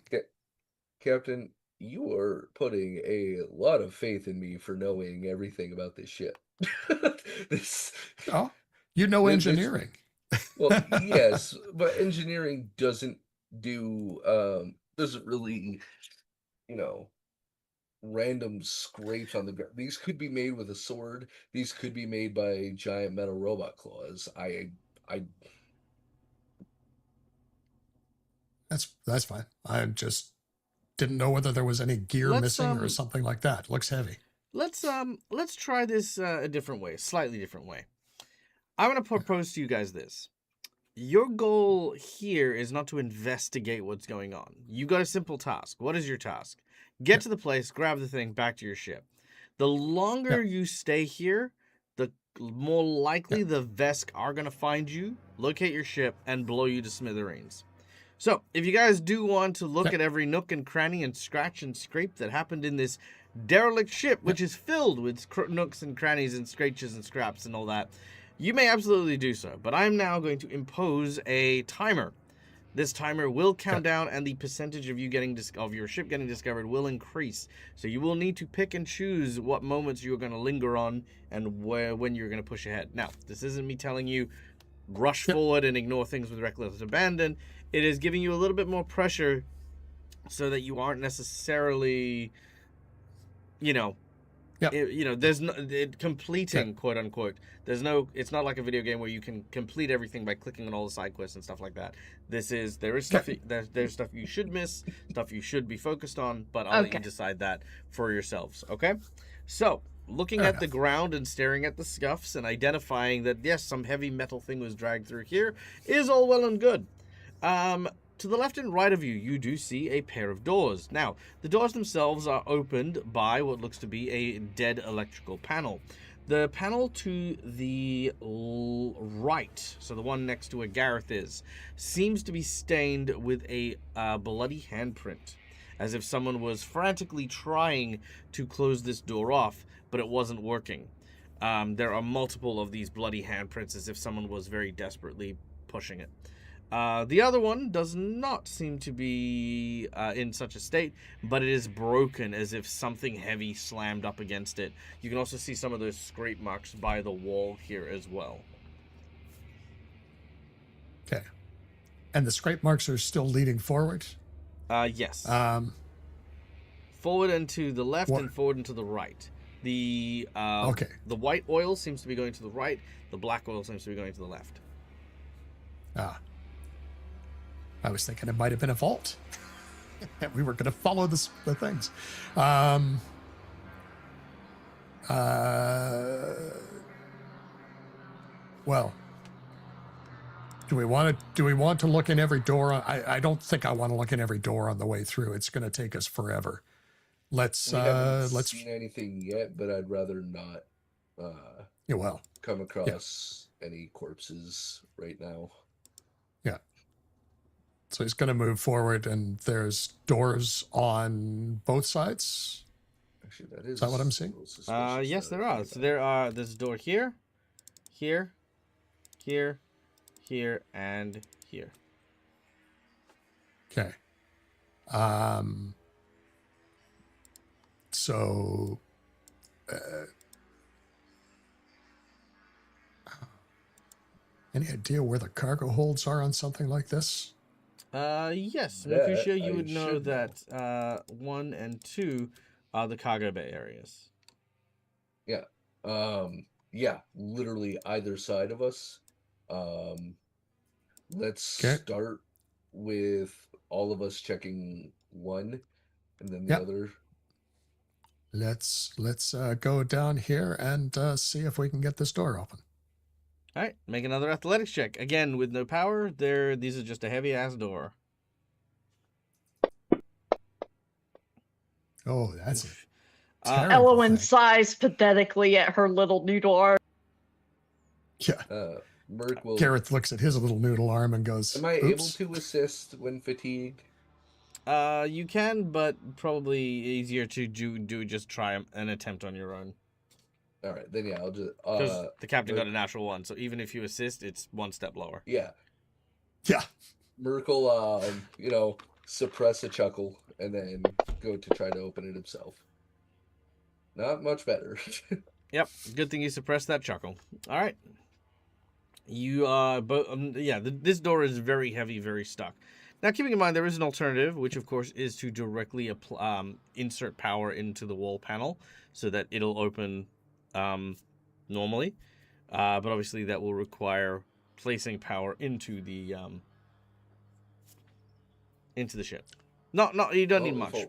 Captain, you are putting a lot of faith in me for knowing everything about this ship. Oh, you know engineering. Well, yes, but engineering doesn't really, you know, random scrapes on the ground. These could be made with a sword. These could be made by giant metal robot claws. That's fine. I just didn't know whether there was any gear missing or something like that. It looks heavy. Let's try this a different way, slightly different way. I'm going to propose to you guys this. Your goal here is not to investigate what's going on. You got a simple task. What is your task? Get to the place, grab the thing, back to your ship. The longer you stay here, the more likely the Vesk are going to find you, locate your ship, and blow you to smithereens. So, if you guys do want to look at every nook and cranny and scratch and scrape that happened in this derelict ship, which is filled with nooks and crannies and scratches and scraps and all that, you may absolutely do so. But I'm now going to impose a timer. This timer will count down, and the percentage of you getting of your ship getting discovered will increase. So you will need to pick and choose what moments you're going to linger on and when you're going to push ahead. Now, this isn't me telling you rush forward and ignore things with reckless abandon. It is giving you a little bit more pressure so that you aren't necessarily, there's no completing, quote unquote. There's no. It's not like a video game where you can complete everything by clicking on all the side quests and stuff like that. There is stuff. There's stuff you should miss, stuff you should be focused on, but I'll let you decide that for yourselves. Okay, so looking at the ground and staring at the scuffs and identifying that yes, some heavy metal thing was dragged through here is all well and good. To the left and right of you, you do see a pair of doors. Now, the doors themselves are opened by what looks to be a dead electrical panel. The panel to the right, so the one next to where Gareth is, seems to be stained with a bloody handprint, as if someone was frantically trying to close this door off, but it wasn't working. There are multiple of these bloody handprints, as if someone was very desperately pushing it. The other one does not seem to be in such a state, but it is broken as if something heavy slammed up against it. You can also see some of those scrape marks by the wall here as well. Okay. And the scrape marks are still leading forward? Yes. Forward and to the left and forward and to the right. The white oil seems to be going to the right. The black oil seems to be going to the left. I was thinking it might have been a vault. And we were going to follow the things. Well, do we want to look in every door? I don't think I want to look in every door on the way through. It's going to take us forever. Let's seen anything yet, but I'd rather not come across any corpses right now. Yeah. So he's going to move forward, and there's doors on both sides. Actually, is that what I'm seeing? Yes, there are. So there's a door here, here, here, here, and here. Okay. So, any idea where the cargo holds are on something like this? Yes, Mercutio, you would know that 1 and 2 are the cargo bay areas. Yeah. Yeah, literally either side of us. Let's start with all of us checking one, and then the other. Let's go down here and see if we can get this door open. All right, make another athletics check. Again, with no power, these are just a heavy-ass door. Oh, that's Elowen sighs pathetically at her little noodle arm. Yeah. Merc will... Gareth looks at his little noodle arm and goes, Am I able to assist when fatigued? You can, but probably easier to just try an attempt on your own. All right, then yeah, I'll just... Because the captain got a natural 1, so even if you assist, it's 1 step lower. Yeah. Yeah. Merc will, suppress a chuckle and then go to try to open it himself. Not much better. Yep, good thing you suppressed that chuckle. All right. You, this door is very heavy, very stuck. Now, keeping in mind, there is an alternative, which, of course, is to directly insert power into the wall panel so that it'll open normally. But obviously, that will require placing power into the ship. No, you don't need much.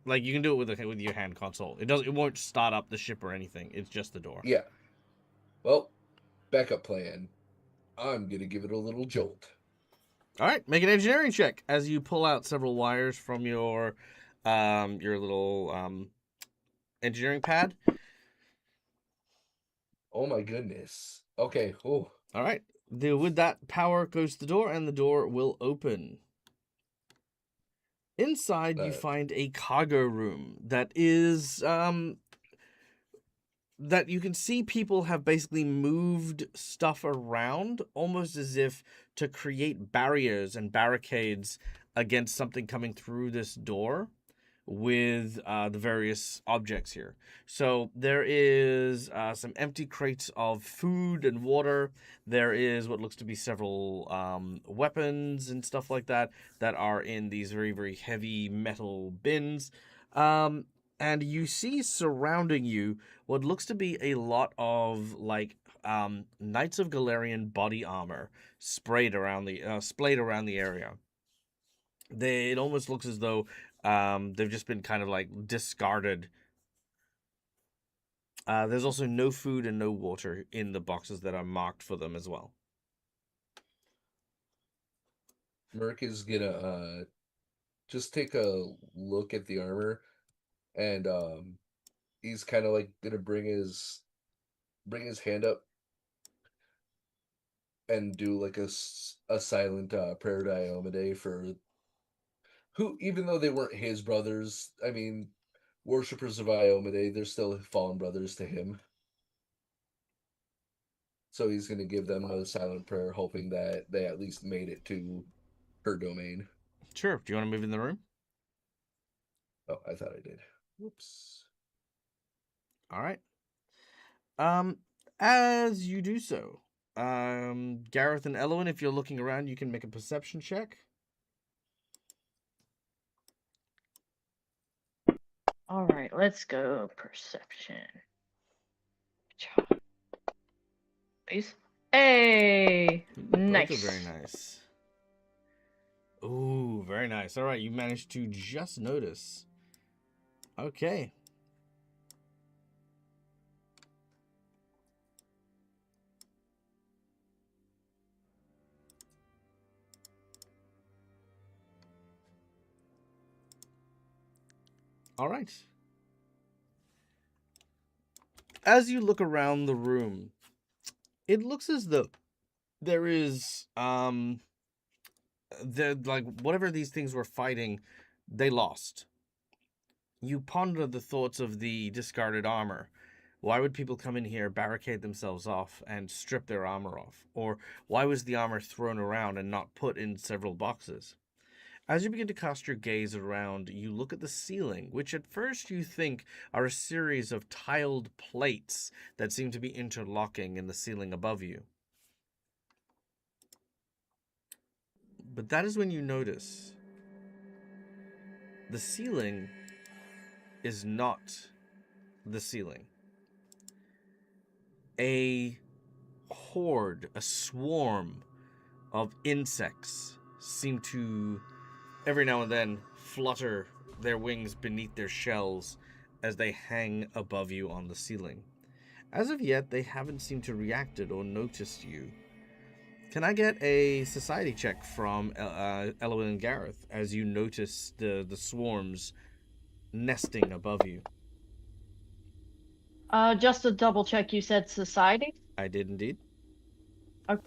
Like, you can do it with your hand console. It won't start up the ship or anything. It's just the door. Yeah. Well, backup plan. I'm gonna give it a little jolt. All right, make an engineering check as you pull out several wires from your little engineering pad. Oh my goodness. Okay. Oh. All right. With that, power goes to the door, and the door will open. Inside, you find a cargo room that is that you can see people have basically moved stuff around, almost as if to create barriers and barricades against something coming through this door with the various objects here. So there is some empty crates of food and water. There is what looks to be several weapons and stuff like that that are in these very, very heavy metal bins. And you see surrounding you what looks to be a lot of like Knights of Galarian body armor sprayed around the area. It almost looks as though they've just been kind of like discarded. There's also no food and no water in the boxes that are marked for them as well. Merc is gonna just take a look at the armor, and he's kind of like gonna bring his hand up and do like a silent prayer to Iomade for who, even though they weren't his brothers, I mean, worshippers of Iomade, they're still fallen brothers to him. So he's going to give them a silent prayer, hoping that they at least made it to her domain. Sure. Do you want to move in the room? Oh, I thought I did. Whoops. All right. As you do so, Gareth and Elowen, if you're looking around, you can make a perception check. All right, let's go perception. Please. Hey, nice. Both are very nice. Ooh, very nice. All right, you managed to just notice. Okay. All right. As you look around the room, it looks as though there is like whatever these things were fighting, they lost. You ponder the thoughts of the discarded armor. Why would people come in here, barricade themselves off, and strip their armor off? Or why was the armor thrown around and not put in several boxes? As you begin to cast your gaze around, you look at the ceiling, which at first you think are a series of tiled plates that seem to be interlocking in the ceiling above you. But that is when you notice the ceiling is not the ceiling. A horde, a swarm of insects seem to every now and then flutter their wings beneath their shells as they hang above you on the ceiling. As of yet, they haven't seemed to reacted or noticed you. Can I get a society check from Elowen and Gareth as you notice the swarms nesting above you? Just to double check, you said society? I did indeed. Okay.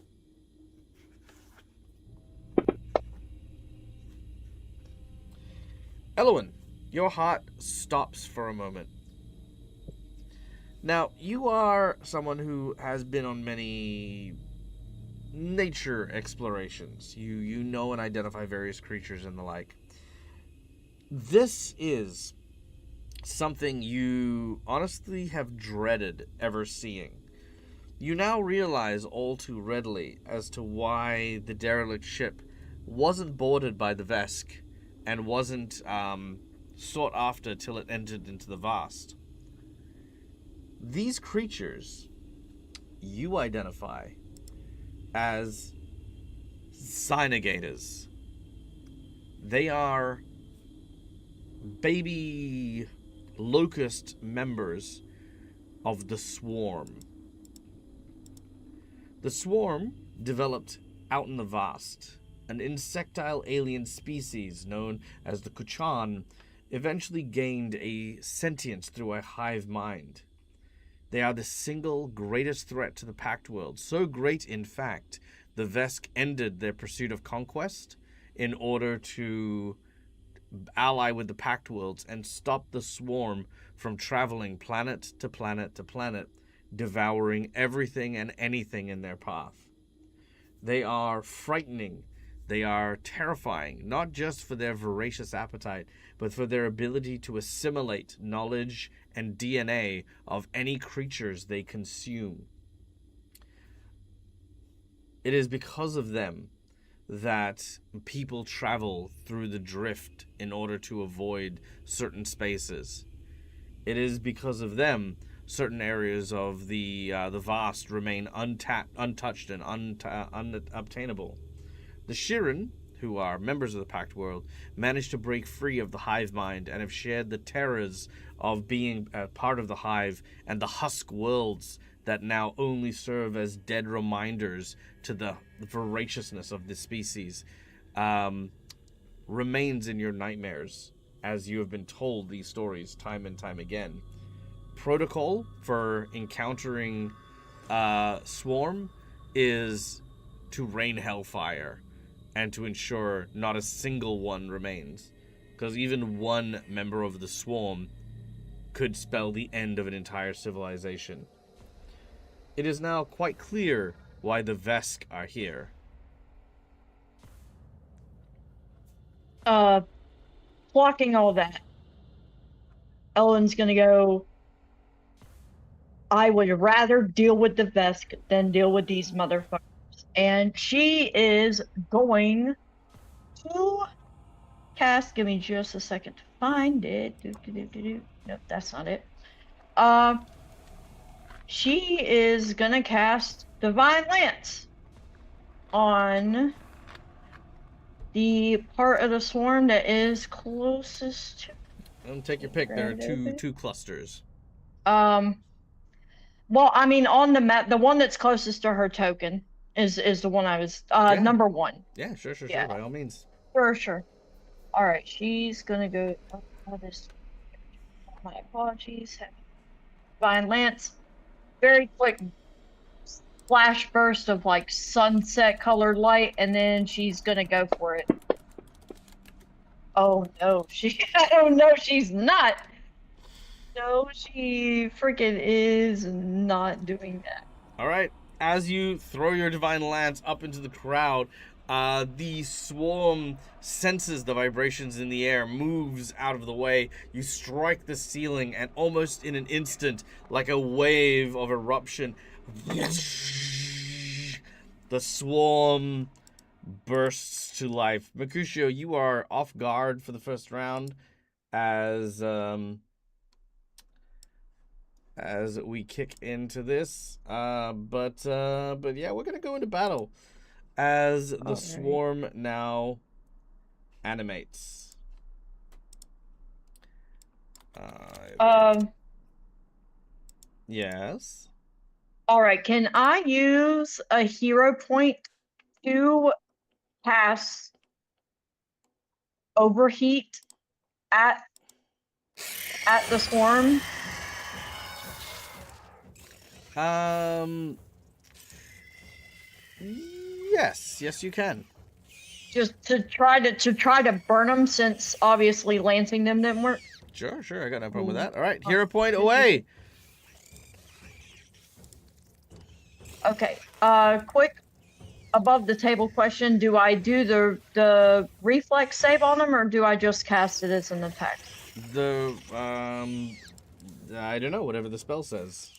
Elowen, your heart stops for a moment. Now, you are someone who has been on many nature explorations. You know and identify various creatures and the like. This is something you honestly have dreaded ever seeing. You now realize all too readily as to why the derelict ship wasn't boarded by the Vesk and wasn't sought after till it entered into the vast. These creatures you identify as cynagators. They are baby locust members of the swarm. The swarm developed out in the vast. An insectile alien species known as the Kuchan eventually gained a sentience through a hive mind. They are the single greatest threat to the Pact world, so great, in fact, the Vesk ended their pursuit of conquest in order to ally with the Pact Worlds and stop the swarm from traveling planet to planet to planet, devouring everything and anything in their path. They are frightening. They are terrifying, not just for their voracious appetite, but for their ability to assimilate knowledge and DNA of any creatures they consume. It is because of them that people travel through the drift in order to avoid certain spaces. It is because of them certain areas of the vast remain untouched, and unobtainable. The Shirin, who are members of the Pact World, managed to break free of the hive mind and have shared the terrors of being a part of the hive and the husk worlds that now only serve as dead reminders to the voraciousness of the species, remains in your nightmares as you have been told these stories time and time again. Protocol for encountering Swarm is to rain hellfire and to ensure not a single one remains. Because even one member of the Swarm could spell the end of an entire civilization. It is now quite clear why the Vesk are here. Blocking all that, Ellen's gonna go, I would rather deal with the Vesk than deal with these motherfuckers. And she is going to cast, give me just a second to find it. Nope, that's not it. She is gonna cast Divine Lance on the part of the swarm that is closest to. And take your pick. There are two clusters. Well, I mean, on the map, the one that's closest to her token is the one I was Yeah. number 1. Yeah, sure, Yeah. by all means. Sure. All right, she's gonna go. My apologies. Divine Lance, very quick flash burst of like sunset colored light, and then she's gonna go for it. Oh no, oh no, she's not. No, she freaking is not doing that. All right. As you throw your Divine Lance up into the crowd, the swarm senses the vibrations in the air, moves out of the way. You strike the ceiling, and almost in an instant, like a wave of eruption, the swarm bursts to life. Mercutio, you are off guard for the first round as we kick into this. But yeah, we're gonna go into battle as the swarm now animates. Yes. All right, can I use a hero point to pass overheat at the swarm? Yes, you can. Just to try to burn them, since obviously lancing them didn't work. Sure, I got no problem with that. All right, hero point away. Okay. Quick above the table question: do I do the reflex save on them, or do I just cast it as an attack? I don't know. Whatever the spell says.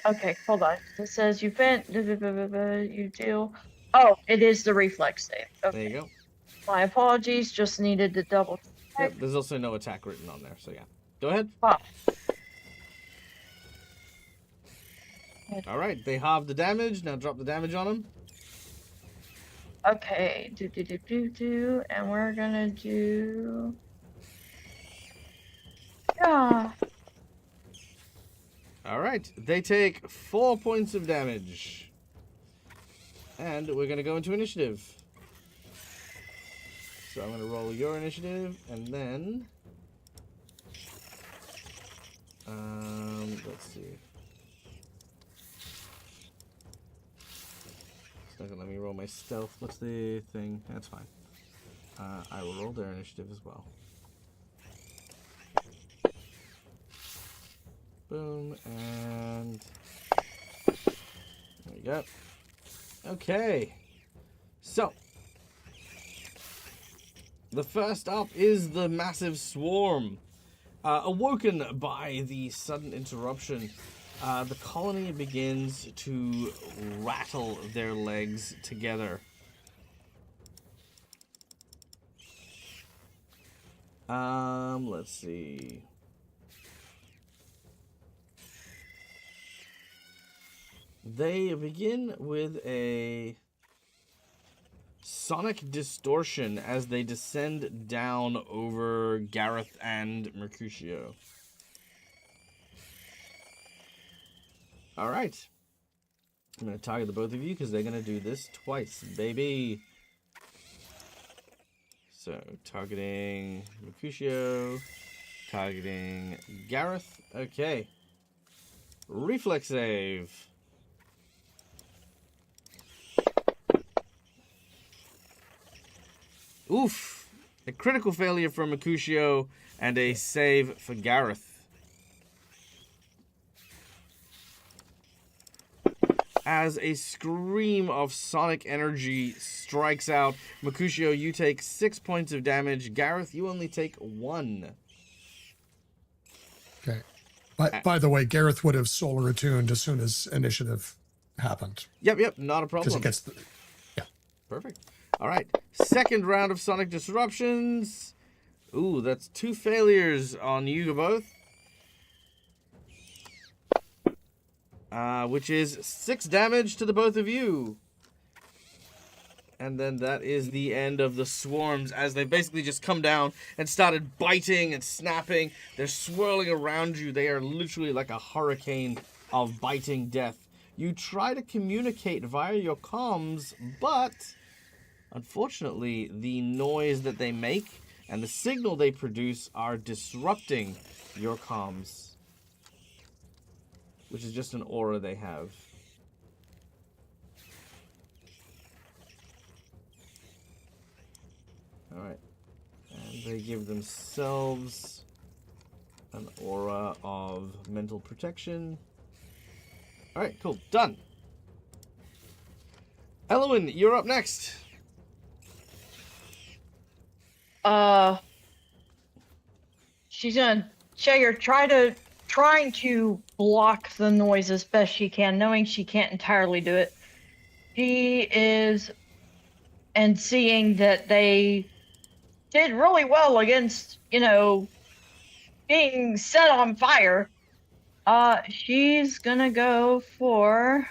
Okay, hold on. It says you you deal. Oh, it is the reflex save. Okay. There you go. My apologies. Just needed to double check. Yep, there's also no attack written on there, so yeah. Go ahead. Ah. All right, they halved the damage. Now drop the damage on them. Okay, and we're gonna do. Yeah. All right, they take 4 points of damage, and we're gonna go into initiative. So I'm gonna roll your initiative, and then let's see. It's not gonna let me roll my stealth. What's the thing? That's fine. I will roll their initiative as well. Boom, and there we go. Okay. So, the first up is the massive swarm. Awoken by the sudden interruption, the colony begins to rattle their legs together. Let's see. They begin with a sonic distortion as they descend down over Gareth and Mercutio. All right. I'm going to target the both of you because they're going to do this twice, baby. So, targeting Mercutio, targeting Gareth. Okay. Reflex save. Oof. A critical failure for Mercutio and a save for Gareth. As a scream of sonic energy strikes out, Mercutio, you take 6 points of damage. Gareth, you only take 1. Okay. By the way, Gareth would have solar attuned as soon as initiative happened. Yep, not a problem. Because it gets the... Yeah. Perfect. All right. Second round of sonic disruptions. Ooh, that's 2 failures on you both. Which is 6 damage to the both of you. And then that is the end of the swarms as they basically just come down and started biting and snapping. They're swirling around you. They are literally like a hurricane of biting death. You try to communicate via your comms, but unfortunately, the noise that they make and the signal they produce are disrupting your comms. Which is just an aura they have. Alright. And they give themselves an aura of mental protection. Alright, cool. Done. Elowen, you're up next. She's gonna trying to block the noise as best she can, knowing she can't entirely do it. She is, and seeing that they did really well against, being set on fire, she's gonna go for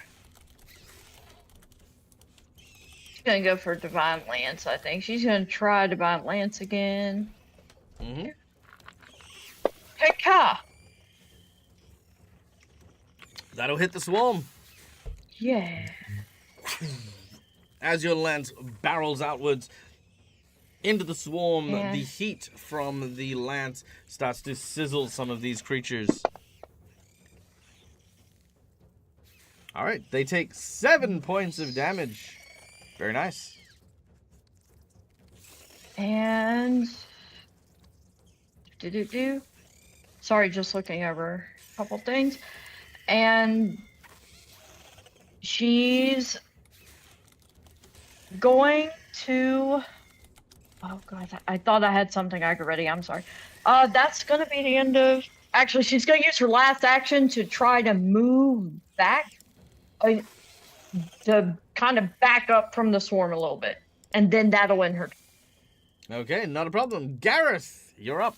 Divine Lance, I think. She's gonna try Divine Lance again. Mm-hmm. Heka! That'll hit the swarm. Yeah. As your lance barrels outwards into the swarm, Yeah. the heat from the lance starts to sizzle some of these creatures. Alright, they take 7 points of damage. Very nice. And sorry, just looking over a couple things. And she's going to... Oh god, I thought I had something I could ready. I'm sorry. That's gonna be the end of... Actually, she's gonna use her last action to try to move back. To kind of back up from the swarm a little bit. And then that'll end her. Okay, not a problem. Gareth, you're up.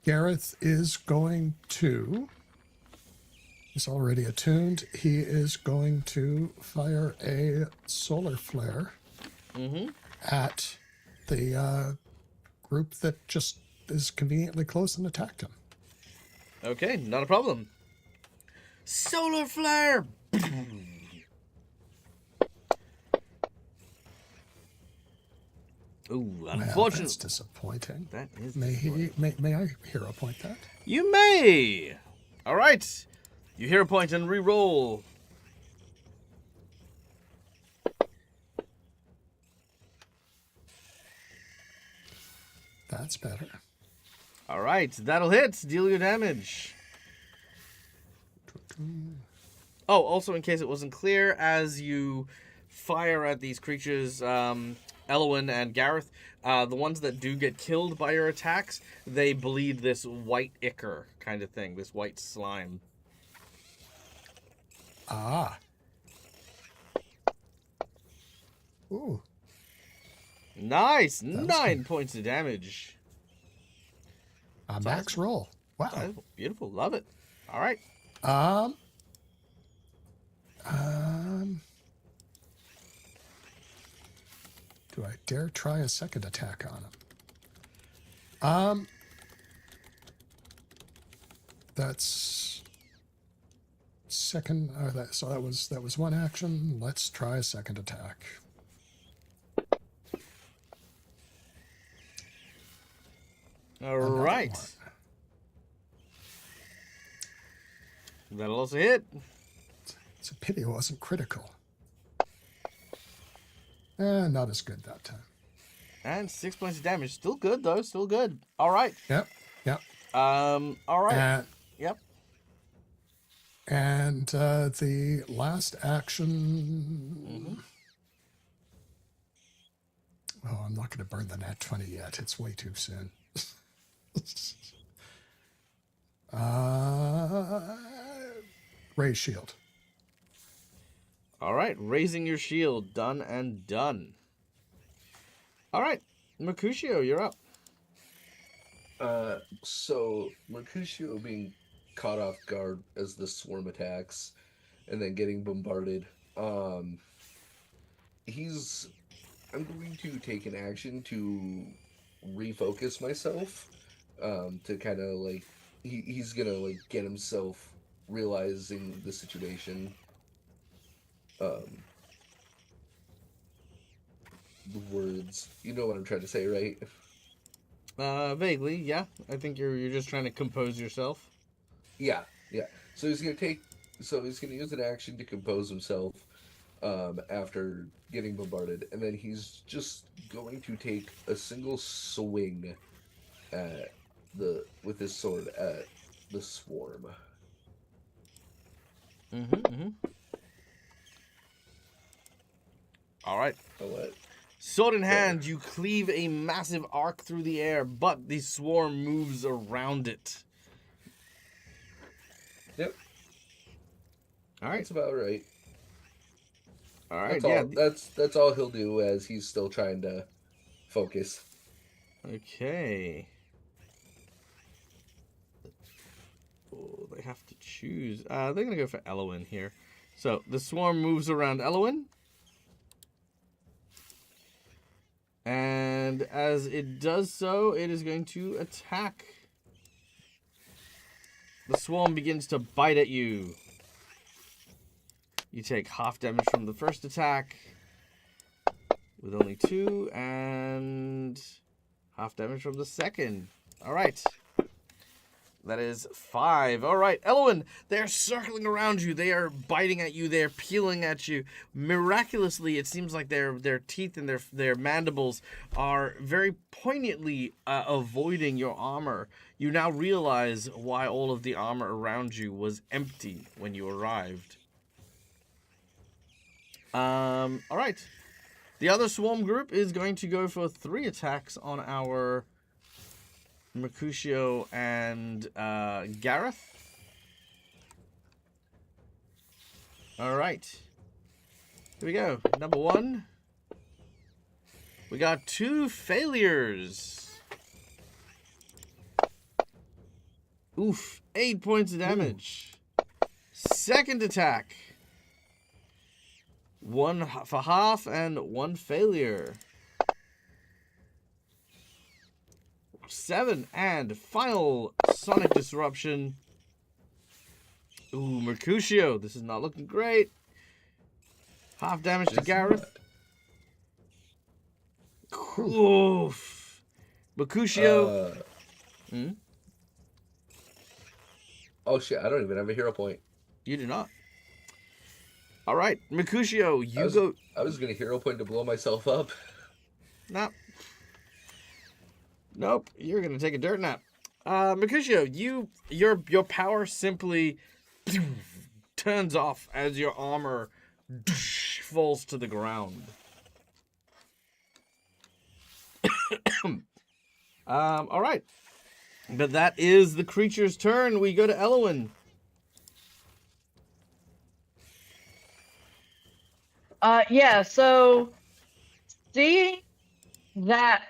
Gareth is going to... He's already attuned. He is going to fire a solar flare at the group that just is conveniently close and attacked him. Okay, not a problem. Solar flare! Ooh, Well, unfortunately. that's disappointing. That is May I hero point that? You may! Alright. You hero point and re-roll. That's better. All right, that'll hit. Deal your damage. Oh, also in case it wasn't clear, as you fire at these creatures, Elwyn and Gareth, the ones that do get killed by your attacks, they bleed this white ichor kind of thing, this white slime. Ah. Ooh. Nice! was 9 points of damage. A max roll. Wow. Beautiful. Love it. All right. Do I dare try a second attack on him? That's second. So that was one action. Let's try a second attack. All right. That'll also hit. It's a pity it wasn't critical. Not as good that time. And 6 points of damage. Still good, though. Still good. All right. Yep. All right. Yep. And the last action... Oh, I'm not going to burn the nat 20 yet. It's way too soon. Raise shield. All right. Raising your shield. Done and done. All right. Mercutio, you're up. So Mercutio being caught off guard as the swarm attacks and then getting bombarded. I'm going to take an action to refocus myself. To kind of like he's gonna like get himself realizing the situation. The words, you know what I'm trying to say, right? Vaguely, yeah. I think you're just trying to compose yourself. Yeah. So he's gonna use an action to compose himself after getting bombarded, and then he's just going to take a single swing with his sword at the swarm. All right. What? Sword in hand, you cleave a massive arc through the air, but the swarm moves around it. Yep. All right. That's about right. All right. That's all he'll do as he's still trying to focus. Okay. Oh, they have to choose. They're gonna go for Elwyn here. So the swarm moves around Elwyn. And as it does so, it is going to attack. The swarm begins to bite at you. You take half damage from the first attack with only 2, and half damage from the second. All right. That is 5. All right, Elwyn, they're circling around you. They are biting at you. They're peeling at you. Miraculously, it seems like their teeth and their mandibles are very poignantly avoiding your armor. You now realize why all of the armor around you was empty when you arrived. All right. The other swarm group is going to go for 3 attacks on our Mercutio and Gareth. All right. Here we go. Number 1. We got 2 failures. Oof. 8 points of damage. Second attack. 1 for half and 1 failure. 7 and final sonic disruption. Ooh, Mercutio. This is not looking great. Half damage to Gareth. Oof. Mercutio. Oh shit, I don't even have a hero point. You do not. All right, Mercutio, you go. I was gonna hero point to blow myself up. Nope. You're gonna take a dirt nap. Mercutio, your power simply turns off as your armor falls to the ground. All right. But that is the creature's turn. We go to Elowin. Yeah, so seeing that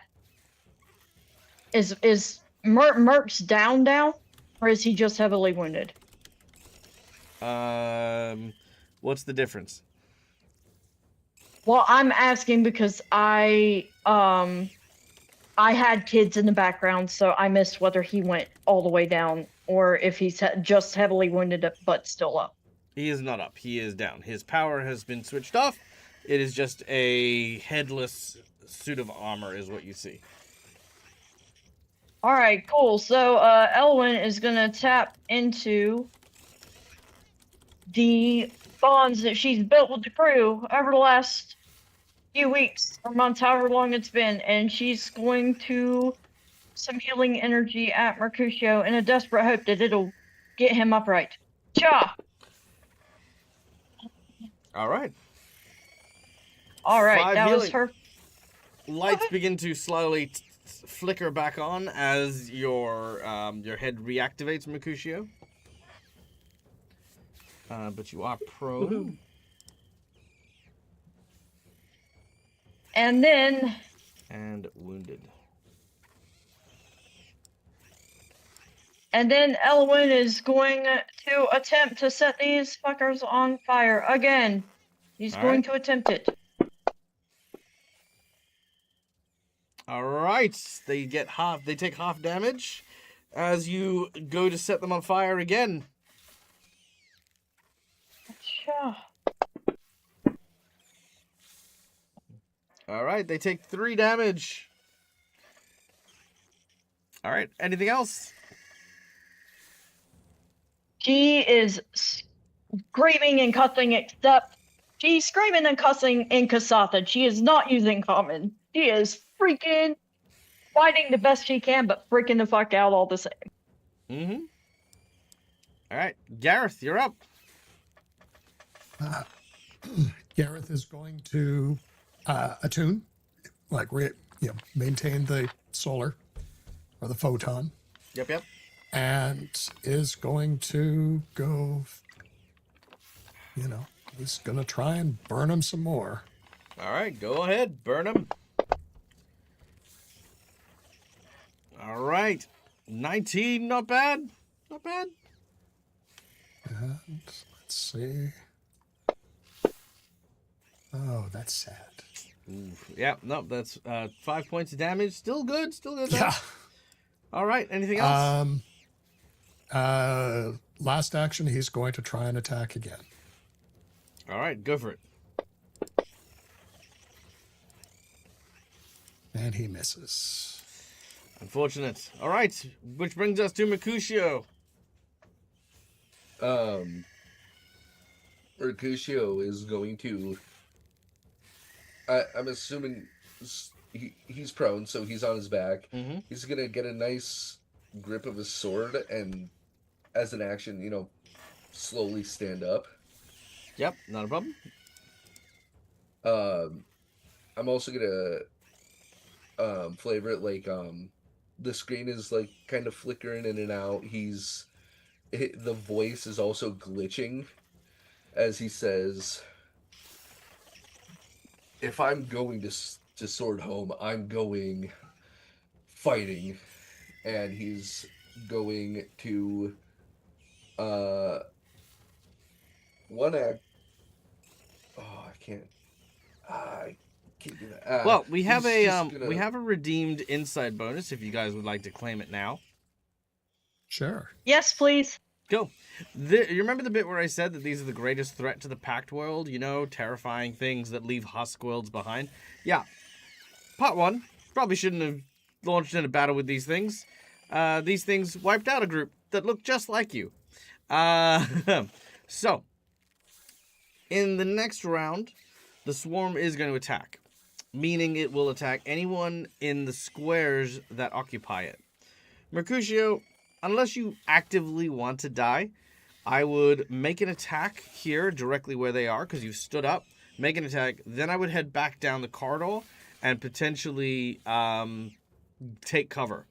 is Merc's down, or is he just heavily wounded? What's the difference? Well, I'm asking because I had kids in the background, so I missed whether he went all the way down or if he's just heavily wounded but still up. He is not up. He is down. His power has been switched off. It is just a headless suit of armor is what you see. All right, cool. So Elwyn is gonna tap into the bonds that she's built with the crew over the last few weeks or months, however long it's been, and she's going to some healing energy at Mercutio in a desperate hope that it'll get him upright. Cha! All right. All right, 5 that was healing. her. Lights begin to slowly flicker back on as your head reactivates, Mercutio. But you are prone. Woohoo. And then And wounded. Elwyn is going to attempt to set these fuckers on fire again. He's All going right. to attempt it. All right. They take half damage as you go to set them on fire again. Cha. All right. They take 3 damage. All right. Anything else? She is screaming and cussing, except she's screaming and cussing in Kasatha. She is not using common. She is freaking fighting the best she can, but freaking the fuck out all the same. Mm-hmm. All right. Gareth, you're up. Gareth is going to attune, like maintain the solar or the photon, Yep. and is going to go. He's going to try and burn him some more. All right. Go ahead. Burn them. All right. 19. Not bad. Not bad. And let's see. Oh, that's sad. Ooh, yeah, no, that's 5 points of damage. Still good. Though. Yeah. All right. Anything else? Last action, he's going to try and attack again. All right. Go for it. And he misses. Unfortunate. All right. Which brings us to Mercutio. Mercutio is going to. I'm assuming he's prone, so he's on his back. Mm-hmm. He's gonna get a nice grip of his sword, and as an action, slowly stand up. Yep. Not a problem. I'm also gonna flavor it like the screen is like kind of flickering in and out. The voice is also glitching as he says, "If I'm going to Sword Home, I'm going fighting," and he's going to one act. Oh, I can't do that. Well, we have he's a just gonna- we have a redeemed inside bonus if you guys would like to claim it now. Sure. Yes, please. Go. You remember the bit where I said that these are the greatest threat to the Pact world? Terrifying things that leave husk worlds behind? Yeah. Part 1. Probably shouldn't have launched in a battle with these things. These things wiped out a group that looked just like you. So, in the next round, the swarm is going to attack. Meaning it will attack anyone in the squares that occupy it. Mercutio, unless you actively want to die, I would make an attack here directly where they are because you've stood up. Make an attack. Then I would head back down the corridor and potentially take cover.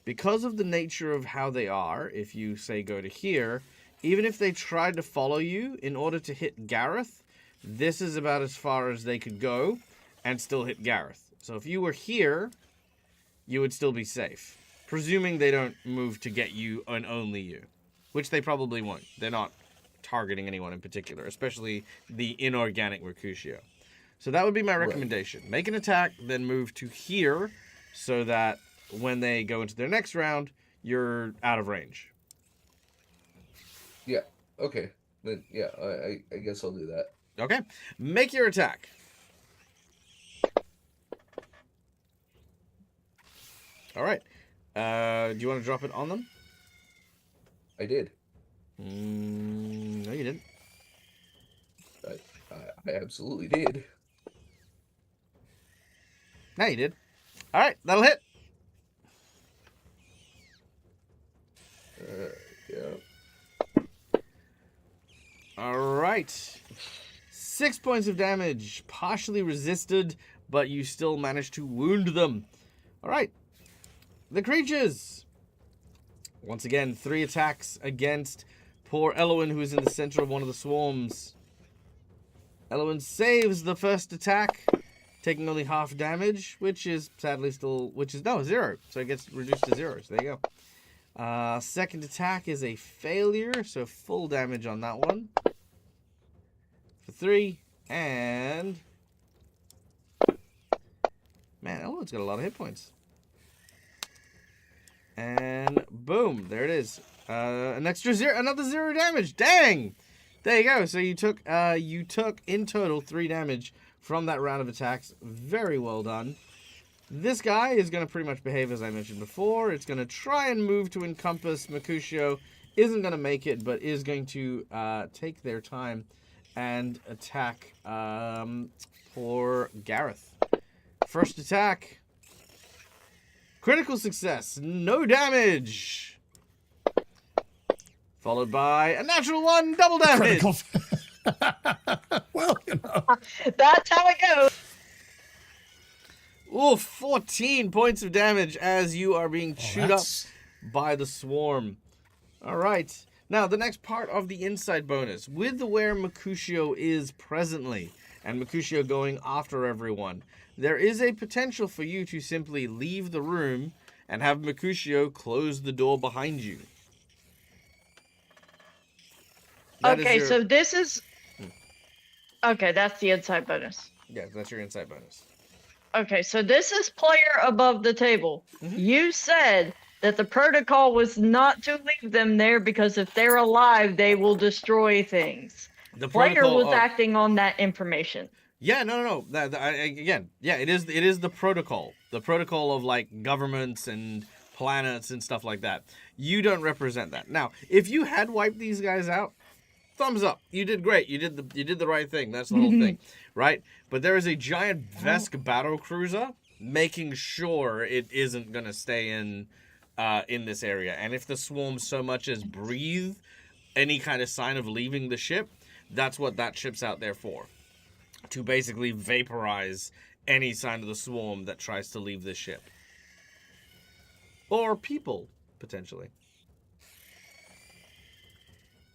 Because of the nature of how they are, if you, say, go to here, even if they tried to follow you in order to hit Gareth, this is about as far as they could go and still hit Gareth. So if you were here, you would still be safe. Presuming they don't move to get you and only you. Which they probably won't. They're not targeting anyone in particular, especially the inorganic Mercutio. So that would be my recommendation. Right. Make an attack, then move to here so that when they go into their next round, you're out of range. Yeah, okay. Then, yeah, I guess I'll do that. Okay. Make your attack. All right. Do you want to drop it on them? I did. No, you didn't. I absolutely did. No, you did. All right, that'll hit. Yeah. All right. 6 points of damage, partially resisted, but you still managed to wound them. All right. The creatures. Once again, 3 attacks against poor Elowin, who is in the center of one of the swarms. Elowin saves the first attack, taking only half damage, which is sadly still, no, 0. So it gets reduced to 0. So there you go. Second attack is a failure, so full damage on that one. For 3, and... Man, Elowin's got a lot of hit points. And boom, there it is. An extra 0, another 0 damage. Dang! There you go. So you took in total 3 damage from that round of attacks. Very well done. This guy is going to pretty much behave as I mentioned before. It's going to try and move to encompass Mercutio. Isn't going to make it, but is going to take their time and attack poor Gareth. First attack. Critical success. No damage. Followed by a natural 1, double damage. Critical. Well, you know. That's how it goes. Ooh, 14 points of damage as you are being chewed up by the swarm. All right. Now, the next part of the inside bonus. With where Mercutio is presently, and Mercutio going after everyone, there is a potential for you to simply leave the room and have Mercutio close the door behind you. Okay, so this is... Okay, that's the inside bonus. Yeah, that's your inside bonus. Okay, so this is player above the table. Mm-hmm. You said that the protocol was not to leave them there because if they're alive, they will destroy things. The player was acting on that information. Yeah, no. Again, yeah, it is the protocol. The protocol of like governments and planets and stuff like that. You don't represent that. Now, if you had wiped these guys out, thumbs up. You did great. You did the right thing. That's the whole thing, right? But there is a giant Vesk battle cruiser making sure it isn't gonna stay in this area. And if the swarm so much as breathe any kind of sign of leaving the ship, that's what that ship's out there for. To basically vaporize any sign of the swarm that tries to leave this ship. Or people, potentially.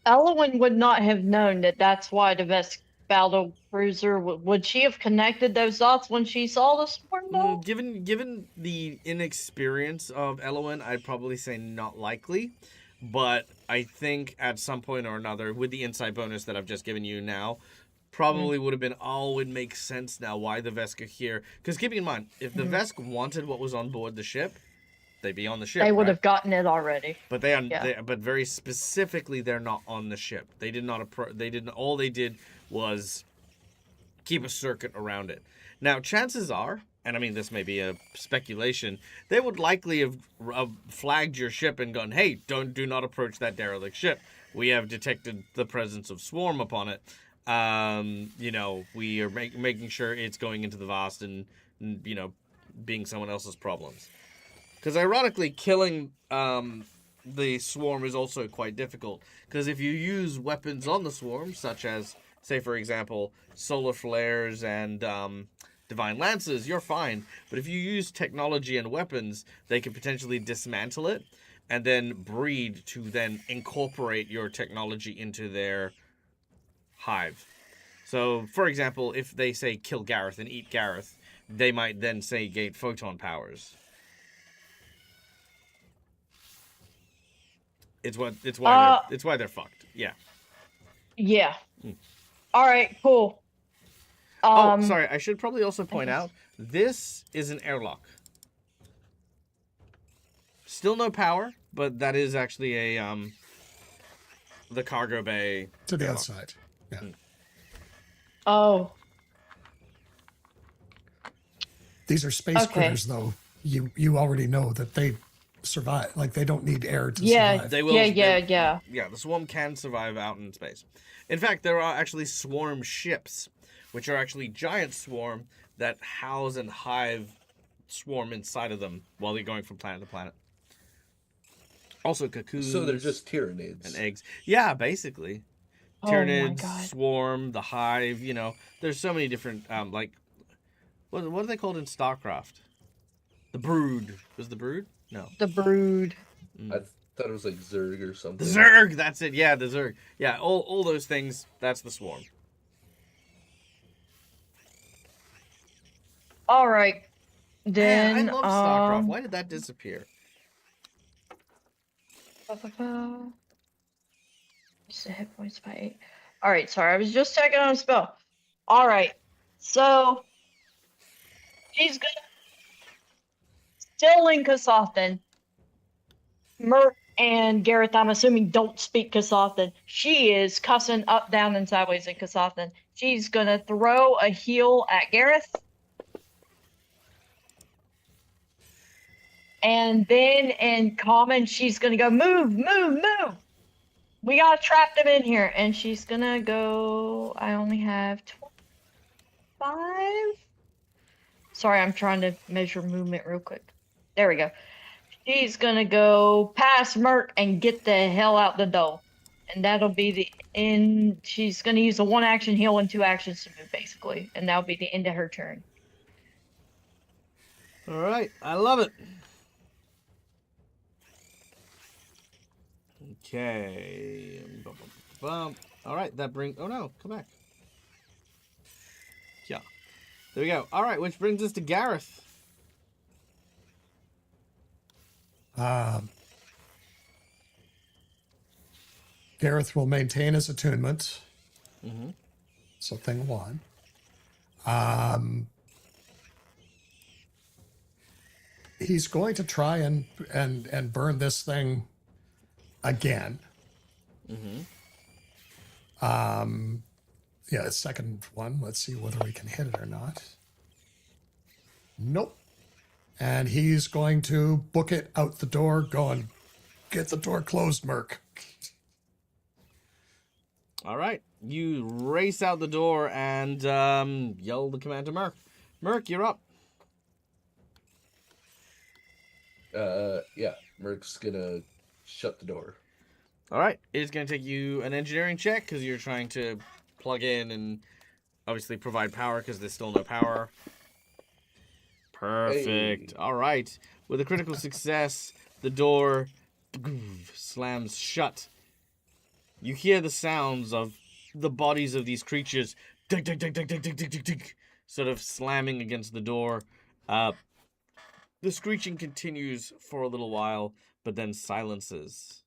Elowin would not have known that that's why the Vesk battle cruiser... Would she have connected those dots when she saw the swarm, though? Given the inexperience of Elowin, I'd probably say not likely. But I think at some point or another, with the inside bonus that I've just given you now, probably would have been, it makes sense now why the Vesk are here. Because keeping in mind, if the Vesk wanted what was on board the ship, they'd be on the ship. They would have gotten it already. But but very specifically, they're not on the ship. They did not all they did was keep a circuit around it. Now, chances are, and I mean this may be a speculation, they would likely have flagged your ship and gone, "Hey, do not approach that derelict ship. We have detected the presence of swarm upon it. We are making sure it's going into the vast and being someone else's problems." Because ironically, killing the swarm is also quite difficult. Because if you use weapons on the swarm, such as, say, for example, solar flares and divine lances, you're fine. But if you use technology and weapons, they can potentially dismantle it and then breed to then incorporate your technology into their hive. So, for example, if they say kill Gareth and eat Gareth, they might then say gain photon powers. It's why they're fucked. Yeah. Yeah. Mm. All right, cool. Oh, sorry. I should probably also point guess- out this is an airlock. Still no power, but that is actually a the cargo bay To the airlock. outside. Yeah. Oh, These are space Okay. critters, though. You already know that they survive. Like, they don't need air to Yeah, survive. They will. yeah. Yeah, the swarm can survive out in space. In fact, there are actually swarm ships, which are actually giant swarm that house and hive swarm inside of them while they're going from planet to planet. Also cocoons. So they're just Tyranids. and eggs. Yeah, basically. Oh my Tyranids, God. swarm, the hive. You know, there's so many different like. What are they called in StarCraft? The Brood. Was the Brood? No. The brood. I thought it was like Zerg or The something. Zerg. That's it. Yeah, the Zerg. Yeah, all those things. That's the swarm. All right. Then Man, I love StarCraft. Why did that disappear? Just the hit points by 8. All right, sorry, I was just checking on a spell. All right, so she's gonna still in Kasathan. Mert and Gareth, I'm assuming, don't speak Kasathan. She is cussing up, down, and sideways in Kasathan. She's gonna throw a heal at Gareth. And then in common, she's gonna go, move. We gotta trap them in here. And she's gonna go, I only have 25? Sorry, I'm trying to measure movement real quick. There we go. She's gonna go past Mert and get the hell out the door. And that'll be the end. She's gonna use a 1 action heal and 2 actions to move, basically. And that'll be the end of her turn. All right, I love it. Okay. All right, that brings. Oh no, come back. Yeah, there we go. All right, which brings us to Gareth. Gareth will maintain his attunement. Mm-hmm. So thing 1. He's going to try and burn this thing again. Mm-hmm. Yeah, the second one. Let's see whether we can hit it or not. Nope. And he's going to book it out the door, going, get the door closed, Merc. All right, you race out the door and yell the command to Merc. Merc, you're up. Yeah, Merc's gonna shut the door. All right, it's going to take you an engineering check because you're trying to plug in and obviously provide power because there's still no power. Perfect. Hey. All right, with a critical success, the door slams shut. You hear the sounds of the bodies of these creatures sort of slamming against the door. The screeching continues for a little while, but then silences.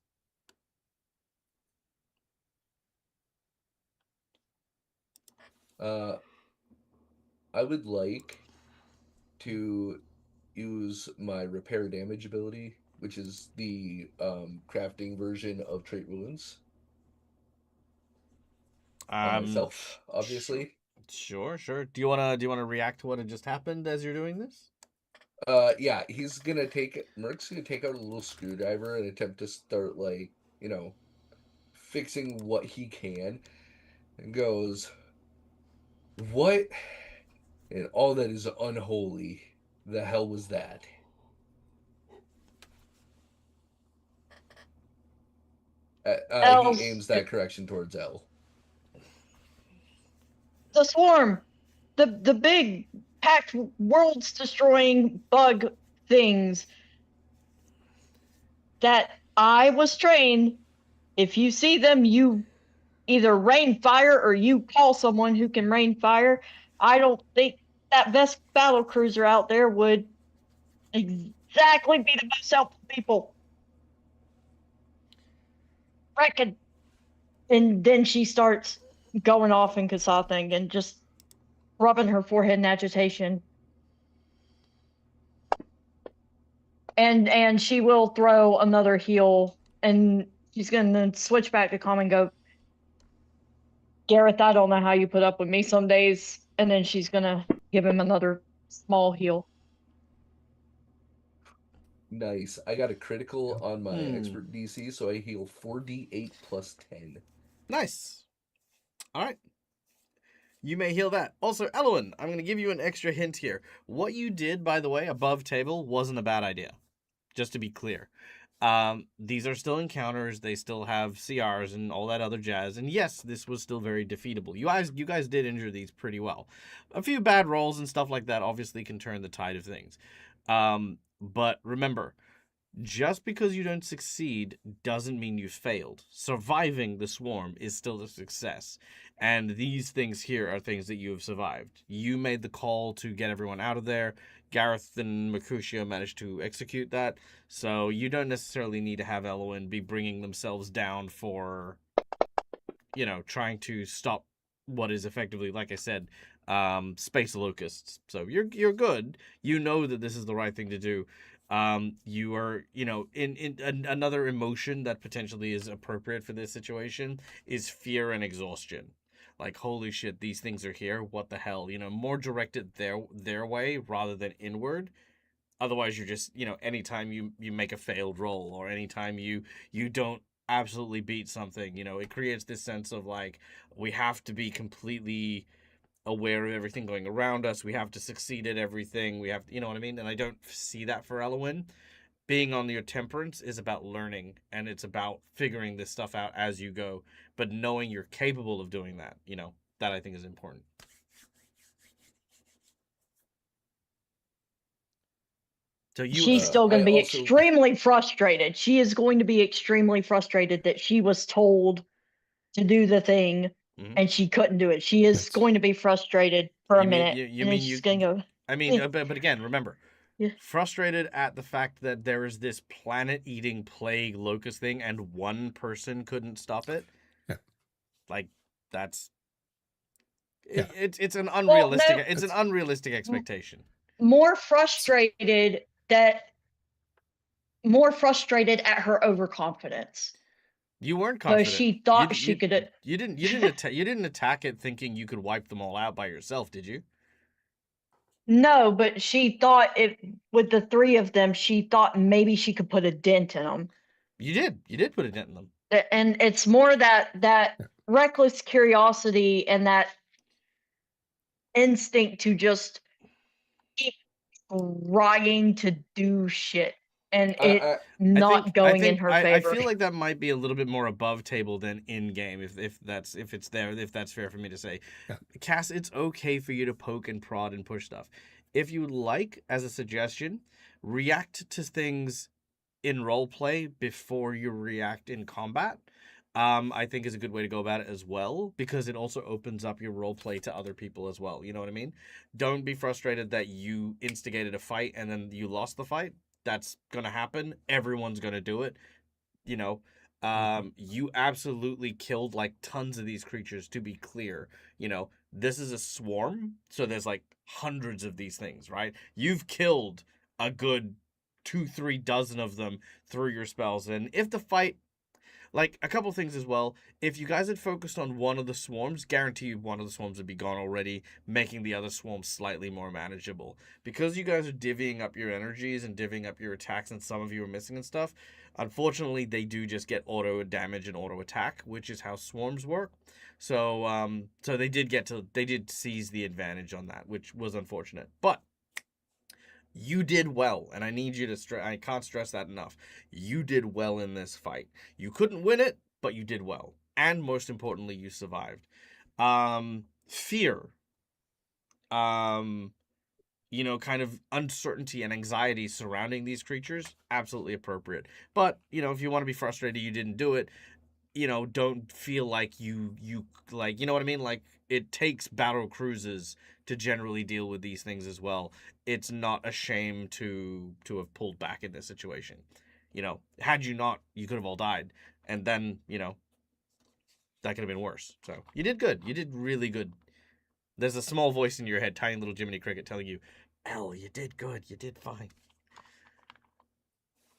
I would like to use my repair damage ability, which is the crafting version of trait wounds on myself, obviously. Sure. Do you wanna react to what had just happened as you're doing this? Yeah, Merc's gonna take out a little screwdriver and attempt to start, like, fixing what he can, and goes, "What and all that is unholy, the hell was that?" Else, He aims that correction towards L. the swarm, the big packed worlds destroying bug things that I was trained. If you see them, you either rain fire or you call someone who can rain fire. I don't think that best battle cruiser out there would exactly be the most helpful people. Reckon. And then she starts going off in Kasathing and just rubbing her forehead in agitation. And she will throw another heal, and she's gonna switch back to calm and go, Gareth, I don't know how you put up with me some days. And then she's gonna give him another small heal. Nice. I got a critical on my expert DC, so I heal 4d8 plus 10. Nice. All right. You may heal that. Also, Elowen, I'm going to give you an extra hint here. What you did, by the way, above table, wasn't a bad idea. Just to be clear. These are still encounters. They still have CRs and all that other jazz. And yes, this was still very defeatable. You guys did injure these pretty well. A few bad rolls and stuff like that obviously can turn the tide of things. But remember, just because you don't succeed doesn't mean you failed. Surviving the swarm is still a success. And these things here are things that you have survived. You made the call to get everyone out of there. Gareth and Mercutio managed to execute that. So you don't necessarily need to have Elowen be bringing themselves down for, trying to stop what is effectively, like I said, space locusts. So you're good. You know that this is the right thing to do. You are, in another emotion that potentially is appropriate for this situation is fear and exhaustion. Like, holy shit, these things are here. What the hell? More directed their way rather than inward. Otherwise, you're just, anytime you make a failed roll or anytime you don't absolutely beat something, it creates this sense of like, we have to be completely aware of everything going around us. We have to succeed at everything. We have, you know what I mean? And I don't see that for Elowen. Being on your temperance is about learning, and it's about figuring this stuff out as you go. But knowing you're capable of doing that, that I think is important. So she's still going to be also... extremely frustrated. She is going to be extremely frustrated that she was told to do the thing and she couldn't do it. She is going to be frustrated for a minute. And then she's going to go. I mean, but again, remember, frustrated at the fact that there is this planet-eating plague locust thing and one person couldn't stop it. Yeah. Like, that's... It's an unrealistic... It's an unrealistic expectation. More frustrated at her overconfidence. You weren't confident. So she thought she could. You didn't attack it thinking you could wipe them all out by yourself, did you? No, but she thought with the three of them, she thought maybe she could put a dent in them. You did put a dent in them. And it's more that reckless curiosity and that instinct to just keep trying to do shit. And it not going in her favor. I feel like that might be a little bit more above table than in game, if that's fair for me to say. Yeah. Cass, it's okay for you to poke and prod and push stuff. If you like, as a suggestion, react to things in roleplay before you react in combat. I think is a good way to go about it as well, because it also opens up your roleplay to other people as well. You know what I mean? Don't be frustrated that you instigated a fight and then you lost the fight. That's gonna happen. Everyone's gonna do it. You absolutely killed like tons of these creatures, to be clear. This is a swarm, so there's like hundreds of these things, right? You've killed a good 2-3 dozen of them through your spells. And if the fight, like, a couple things as well, if you guys had focused on one of the swarms, guarantee you one of the swarms would be gone already, making the other swarms slightly more manageable. Because you guys are divvying up your energies and divvying up your attacks, and some of you are missing and stuff, unfortunately, they do just get auto damage and auto attack, which is how swarms work. So, they did seize the advantage on that, which was unfortunate. But you did well, and I need you to I can't stress that enough. You did well in this fight. You couldn't win it, but you did well. And most importantly, you survived. Fear. Kind of uncertainty and anxiety surrounding these creatures, absolutely appropriate. But, if you want to be frustrated you didn't do it, don't feel like you like, you know what I mean? Like, it takes battle cruises to generally deal with these things as well. It's not a shame to have pulled back in this situation. Had you not, you could have all died. And then, that could have been worse. So you did good. You did really good. There's a small voice in your head, tiny little Jiminy Cricket, telling you, "Elle, you did good. You did fine."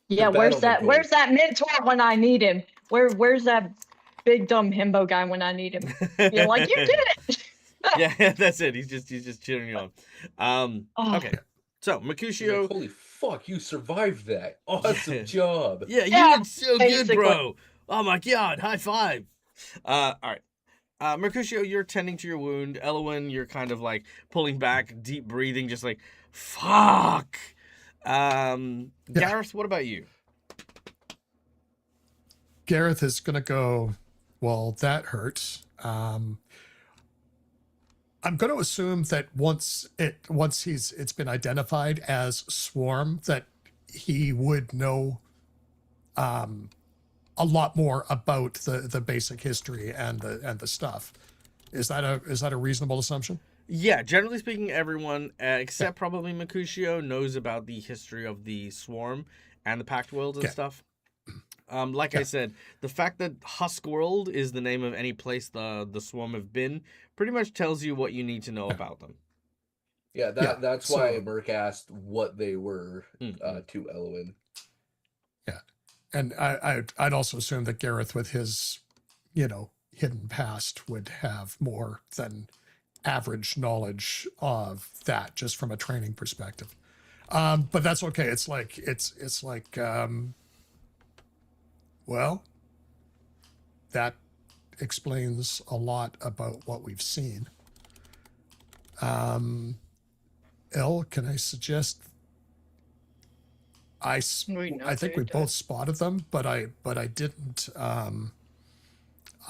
Yeah, where's that mentor when I need him? Where's that big dumb himbo guy when I need him? You're like, you did it. Yeah, that's it. He's just cheering you on. Okay. So Mercutio, like, holy fuck, you survived that. Awesome job. Yeah, you did so good, bro. Oh my god, high five. All right. Mercutio, you're tending to your wound. Elwyn, you're kind of like pulling back, deep breathing, just like, fuck. Gareth, what about you? Gareth is going to go, well, that hurts. I'm going to assume that once it's been identified as swarm, that he would know a lot more about the basic history and the stuff. Is that a reasonable assumption? Yeah, generally speaking, everyone except probably Mercutio knows about the history of the swarm and the Pact Worlds and stuff. Like I said, the fact that Husk World is the name of any place the swarm have been pretty much tells you what you need to know about them. Yeah, that's why Merc asked what they were to Elwyn. Yeah, and I'd also assume that Gareth, with his, hidden past, would have more than average knowledge of that, just from a training perspective. But that's okay. It's like well, that explains a lot about what we've seen. Elle, can I suggest? I think we both spotted them, but I didn't.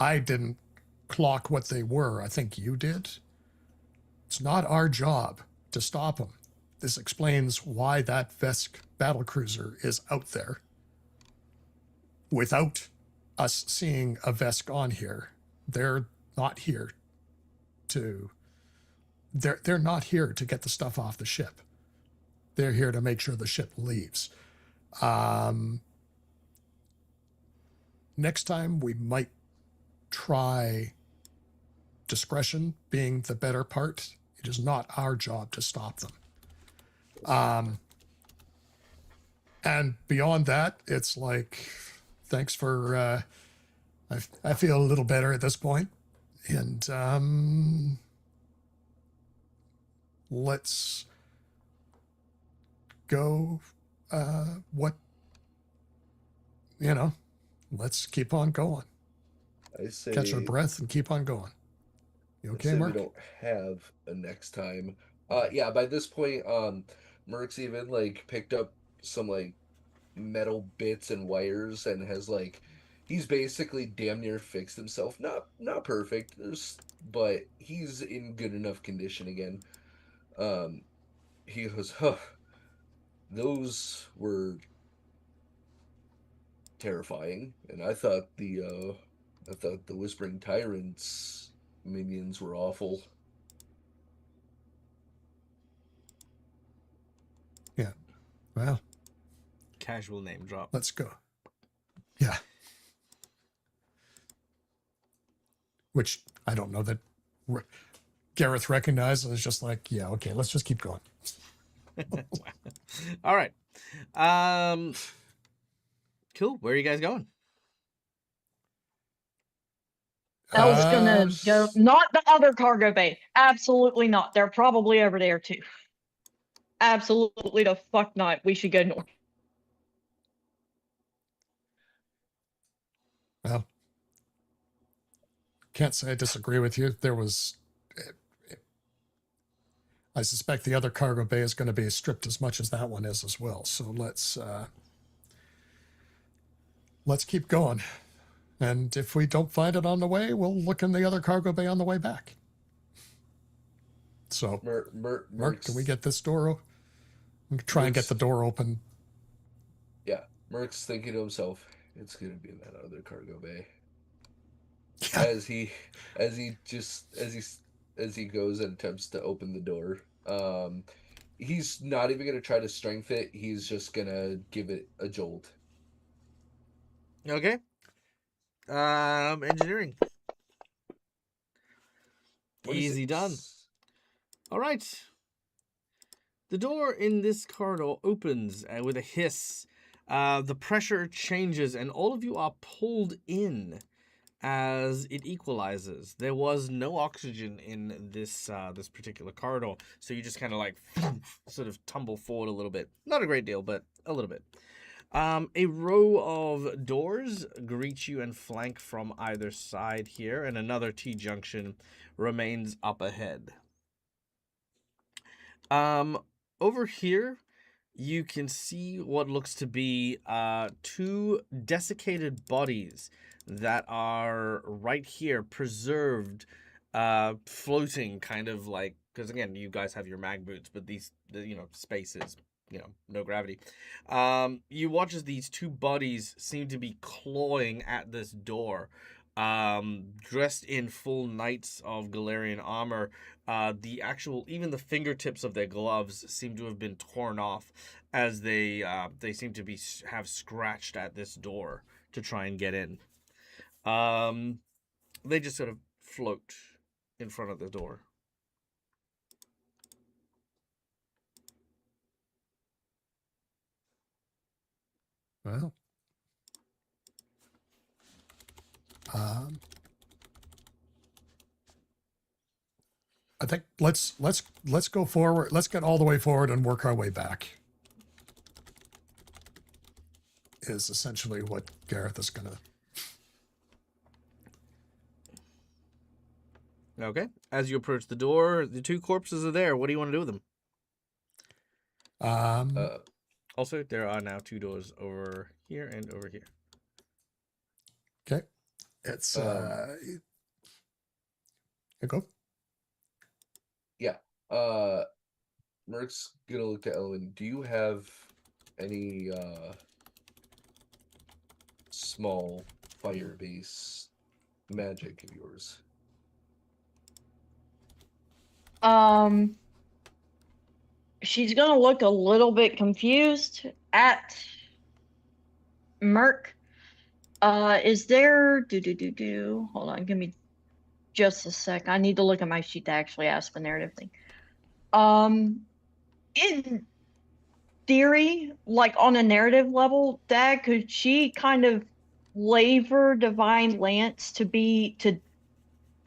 I didn't clock what they were. I think you did. It's not our job to stop them. This explains why that Vesk battlecruiser is out there without us seeing a Vesk on here. They're not here to. They're not here to get the stuff off the ship. They're here to make sure the ship leaves. Next time we might try discretion being the better part. It is not our job to stop them. And beyond that, it's like, thanks for, I feel a little better at this point. And let's go, let's keep on going. I say catch our breath and keep on going. You okay, Mark? We don't have a next time. Yeah, by this point, Merc's even like picked up some like metal bits and wires and has like he's basically damn near fixed himself. Not perfect, but he's in good enough condition again. He goes, those were terrifying, and I thought the Whispering Tyrants minions were awful. Yeah. Well, casual name drop. Let's go. Yeah. Which I don't know that Gareth recognized. It's just like, yeah, okay, let's just keep going. All right. Cool. Where are you guys going? Elle's gonna go, not the other cargo bay. Absolutely not. They're probably over there too. Absolutely the fuck not. We should go north. Well, can't say I disagree with you. There was, I suspect the other cargo bay is going to be stripped as much as that one is as well. So let's keep going. And if we don't find it on the way, we'll look in the other cargo bay on the way back. So, Merc, can we get this door? Try and get the door open. Yeah, Merc's thinking to himself, "It's gonna be in that other cargo bay." Yeah. As he goes and attempts to open the door, he's not even gonna try to strength it. He's just gonna give it a jolt. Okay. Engineering. 26. Easy done. All right. The door in this corridor opens with a hiss. The pressure changes, and all of you are pulled in as it equalizes. There was no oxygen in this this particular corridor, so you just kind of like sort of tumble forward a little bit. Not a great deal, but a little bit. A row of doors greet you and flank from either side here, and another T-junction remains up ahead. Over here, you can see what looks to be two desiccated bodies that are right here, preserved, floating, kind of like, because again, you guys have your mag boots, but these, spaces, no gravity. You watch as these two bodies seem to be clawing at this door, dressed in full knights of Galarian armor. Even the fingertips of their gloves seem to have been torn off as they seem to have scratched at this door to try and get in. They just sort of float in front of the door. Well, I think let's go forward. Let's get all the way forward and work our way back. Is essentially what Gareth is gonna. Okay. As you approach the door, the two corpses are there. What do you want to do with them? Also, there are now two doors over here and over here. Okay. It's you go. Yeah. Merc's gonna look at Ellen. Do you have any small fire base magic of yours? She's gonna look a little bit confused at Merc. Is there hold on, give me just a sec. I need to look at my sheet to actually ask the narrative thing. In theory, like on a narrative level, Dad, could she kind of flavor Divine Lance to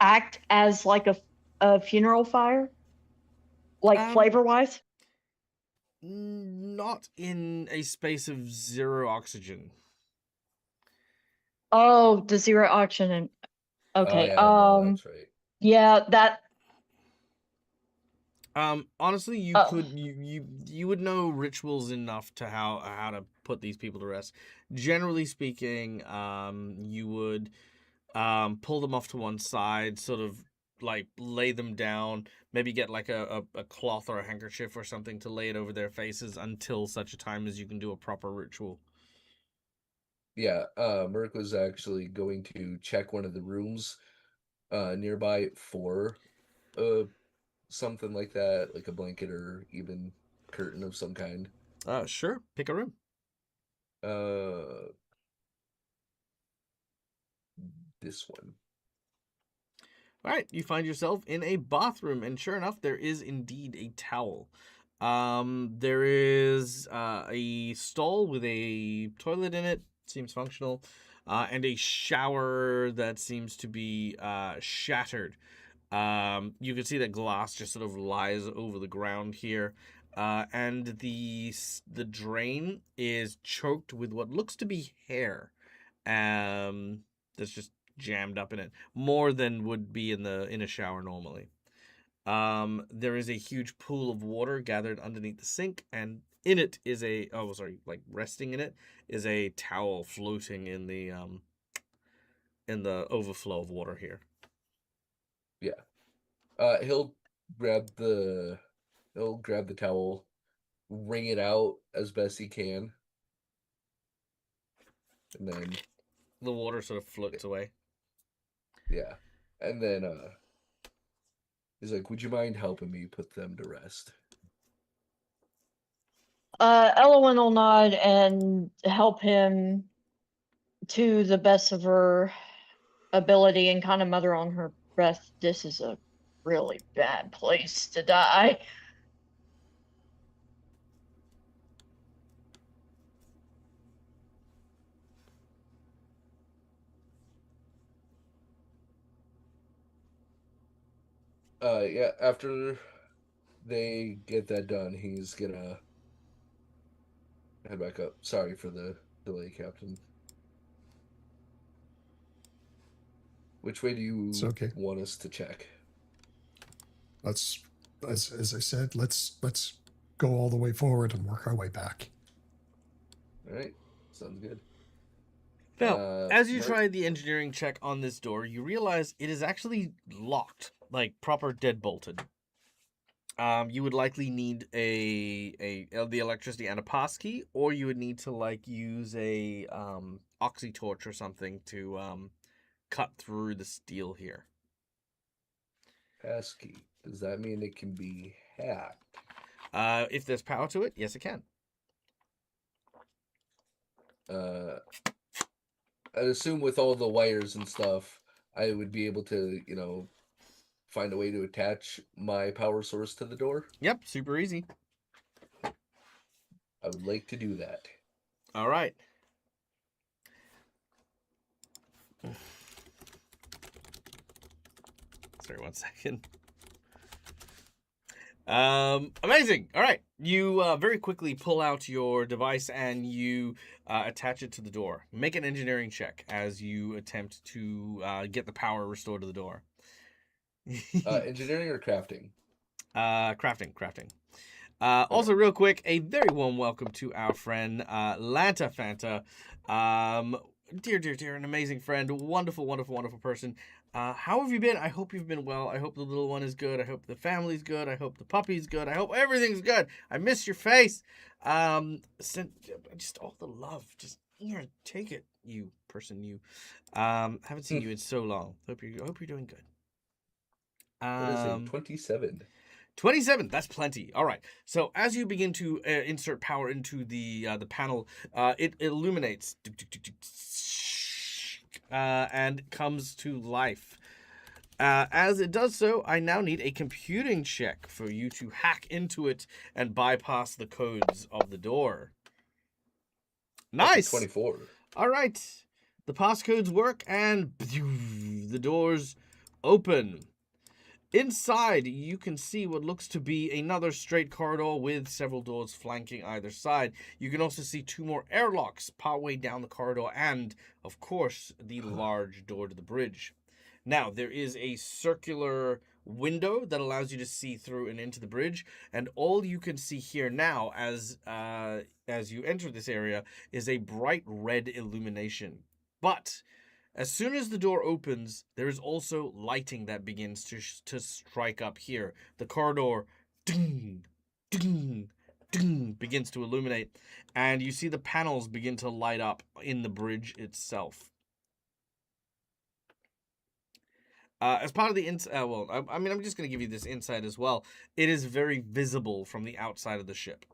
act as like a funeral fire? Like flavor wise? Not in a space of zero oxygen. Oh, the zero oxygen. Okay. Yeah, no, that's right. Yeah, that. Honestly, you could you would know rituals enough to how to put these people to rest. Generally speaking, you would pull them off to one side, sort of like lay them down, maybe get like a cloth or a handkerchief or something to lay it over their faces until such a time as you can do a proper ritual. Yeah, Merc was actually going to check one of the rooms nearby for something like that, like a blanket or even curtain of some kind. Sure. Pick a room. This one. All right, you find yourself in a bathroom, and sure enough, there is indeed a towel. There is a stall with a toilet in it, seems functional, and a shower that seems to be shattered. You can see that glass just sort of lies over the ground here, and the drain is choked with what looks to be hair. That's just jammed up in it, more than would be in a shower normally. There is a huge pool of water gathered underneath the sink, and in it is resting in it is a towel floating in the the overflow of water here. Yeah. He'll grab the towel, wring it out as best he can, and then The water sort of floats away. yeah, and then he's like, "Would you mind helping me put them to rest?" Elowen will nod and help him to the best of her ability and kind of mutter on her breath, this is a really bad place to die. Yeah. After they get that done, he's gonna head back up. Sorry for the delay, Captain. Which way do It's you okay. want us to check? Let's, as I said, let's go all the way forward and work our way back. All right, sounds good. Now, as you Mark? try the engineering check on this door, you realize it is actually locked, like proper deadbolted. You would likely need the electricity and a pass key, or you would need to like use a oxy torch or something to cut through the steel here. Passkey. Does that mean it can be hacked? If there's power to it, yes, it can. I'd assume with all the wires and stuff, I would be able to, find a way to attach my power source to the door. Yep, super easy. I would like to do that. All right. Sorry, 1 second. Amazing. All right. You very quickly pull out your device and you attach it to the door. Make an engineering check as you attempt to get the power restored to the door. Engineering or crafting? Crafting. Also, real quick, a very warm welcome to our friend Lanta Fanta. Dear, an amazing friend, wonderful person. How have you been? I hope you've been well. I hope the little one is good. I hope the family's good. I hope the puppy's good. I hope everything's good. I miss your face. Just all the love. Just here, take it, you person. You. Haven't seen you in so long. Hope you're doing good. What is a 27? 27, that's plenty. All right. So as you begin to insert power into the panel, it illuminates and comes to life. As it does so, I now need a computing check for you to hack into it and bypass the codes of the door. Nice. 24. All right. The passcodes work and the doors open. Inside, you can see what looks to be another straight corridor with several doors flanking either side. You can also see 2 more airlocks partway down the corridor and, of course, the large door to the bridge. Now, there is a circular window that allows you to see through and into the bridge, and all you can see here now as you enter this area is a bright red illumination. But as soon as the door opens, there is also lighting that begins to strike up here. The corridor ding, ding, ding, begins to illuminate, and you see the panels begin to light up in the bridge itself. As part of the I'm just going to give you this insight as well. It is very visible from the outside of the ship.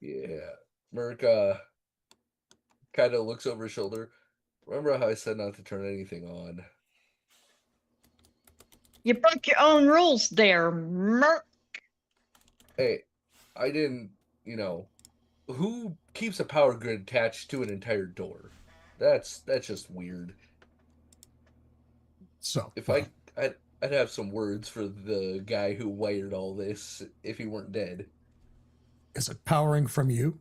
Yeah. Merc kind of looks over his shoulder. Remember how I said not to turn anything on? You broke your own rules there, Merc. Hey, I didn't, who keeps a power grid attached to an entire door? That's just weird. So If I'd have some words for the guy who wired all this if he weren't dead. is it powering from you?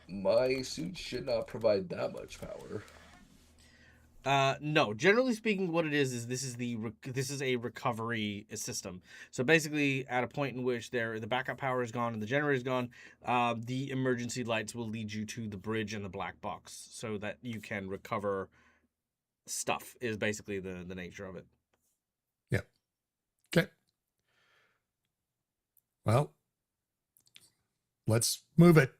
My suit should not provide that much power. No. Generally speaking, what it is this is a recovery system. So basically, at a point in which the backup power is gone and the generator is gone, the emergency lights will lead you to the bridge and the black box, so that you can recover stuff. Is basically the nature of it. Yeah. Okay. Well, let's move it.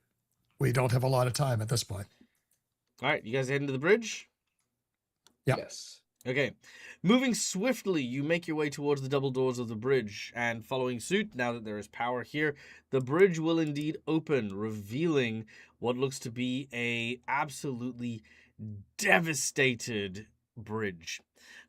We don't have a lot of time at this point. All right, you guys head into the bridge. Yeah. Yes. Okay. Moving swiftly, you make your way towards the double doors of the bridge, and following suit, now that there is power here, the bridge will indeed open, revealing what looks to be a absolutely devastated bridge.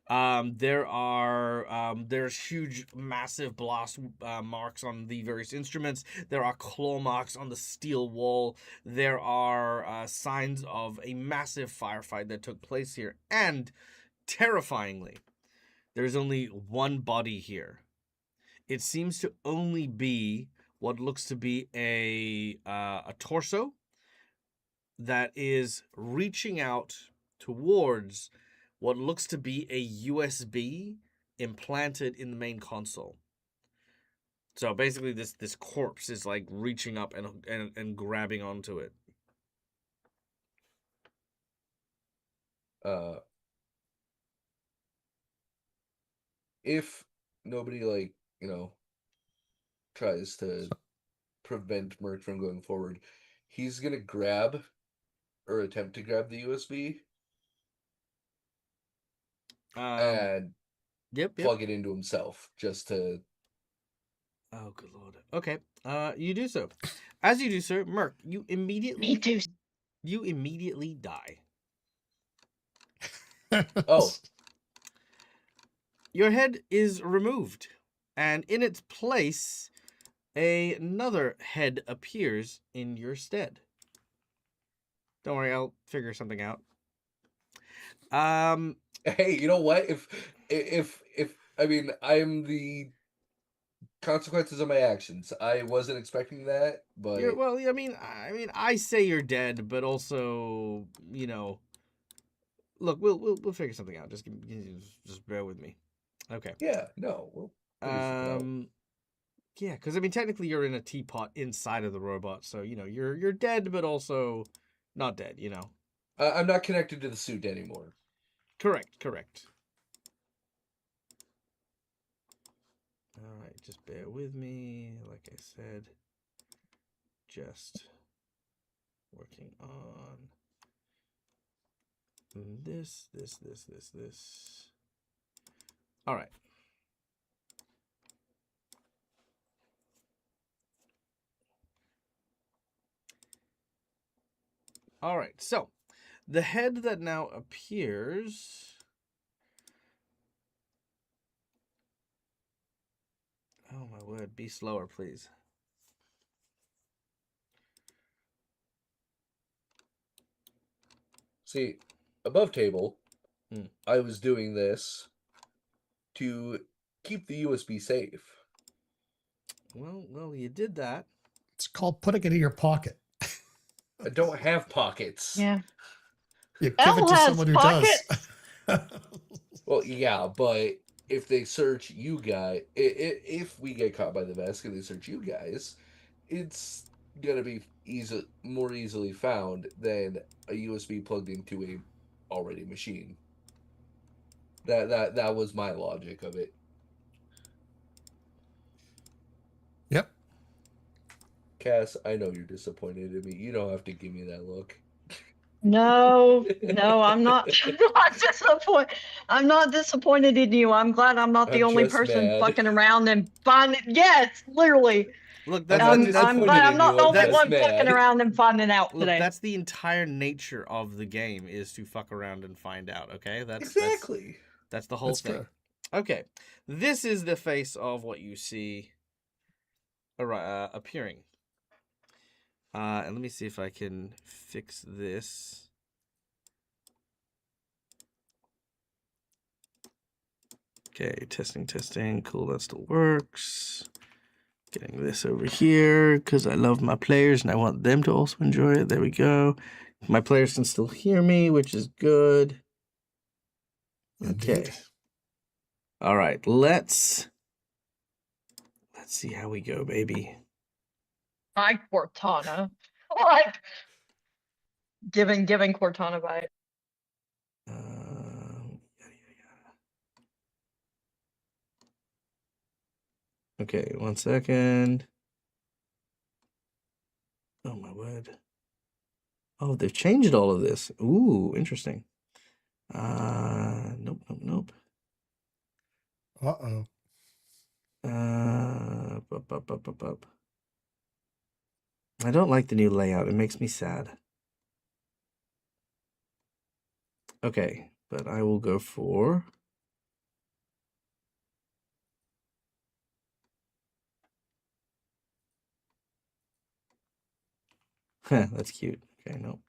There's huge, massive blast marks on the various instruments. There are claw marks on the steel wall. There are signs of a massive firefight that took place here, and terrifyingly, there's only one body here. It seems to only be what looks to be a torso that is reaching out towards what looks to be a USB implanted in the main console. So basically, this corpse is like reaching up and grabbing onto it. If nobody tries to prevent Merc from going forward, he's gonna grab or attempt to grab the USB and Yep. plug it into himself just to. Oh, good lord. Okay. You do so. As you do so, Merc, you immediately die. Oh. Your head is removed, and in its place, another head appears in your stead. Don't worry, I'll figure something out. Hey, you know what? If I mean, I'm the consequences of my actions. I wasn't expecting that, but I say you're dead, but also, look, we'll figure something out. Just bear with me. Okay. Yeah, no. We'll yeah, because technically you're in a teapot inside of the robot, so you're dead, but also not dead. I'm not connected to the suit anymore. Correct. All right, just bear with me. Like I said, just working on this. All right. All right, so the head that now appears. Oh my word, be slower, please. See, above table, I was doing this to keep the USB safe. Well, you did that. It's called putting it in your pocket. I don't have pockets. Yeah. You give it to someone who does. Well, yeah, but if they search you guys, if we get caught by the Vesk and they search you guys, it's gonna be more easily found than a USB plugged into a already machine. That was my logic of it. Yep. Cass, I know you're disappointed in me. You don't have to give me that look. No, I'm not. I'm not disappointed in you. I'm glad I'm not the only person mad. fucking around and finding. Yes, literally. Look, I'm glad I'm not the only one fucking around and finding out today. Look, that's the entire nature of the game, is to fuck around and find out. Okay, exactly. That's the whole thing. Fair. Okay, this is the face of what you see appearing. And let me see if I can fix this. Okay, testing. Cool, that still works. Getting this over here because I love my players and I want them to also enjoy it. There we go. My players can still hear me, which is good. Indeed. All right, let's see how we go, baby. Hi, Cortana. What? Giving Cortana vibes. Okay, 1 second. Oh my word. Oh, they've changed all of this. Ooh, interesting. Nope. Uh-oh. Up. I don't like the new layout. It makes me sad. Okay, but I will go for... That's cute. Okay, no.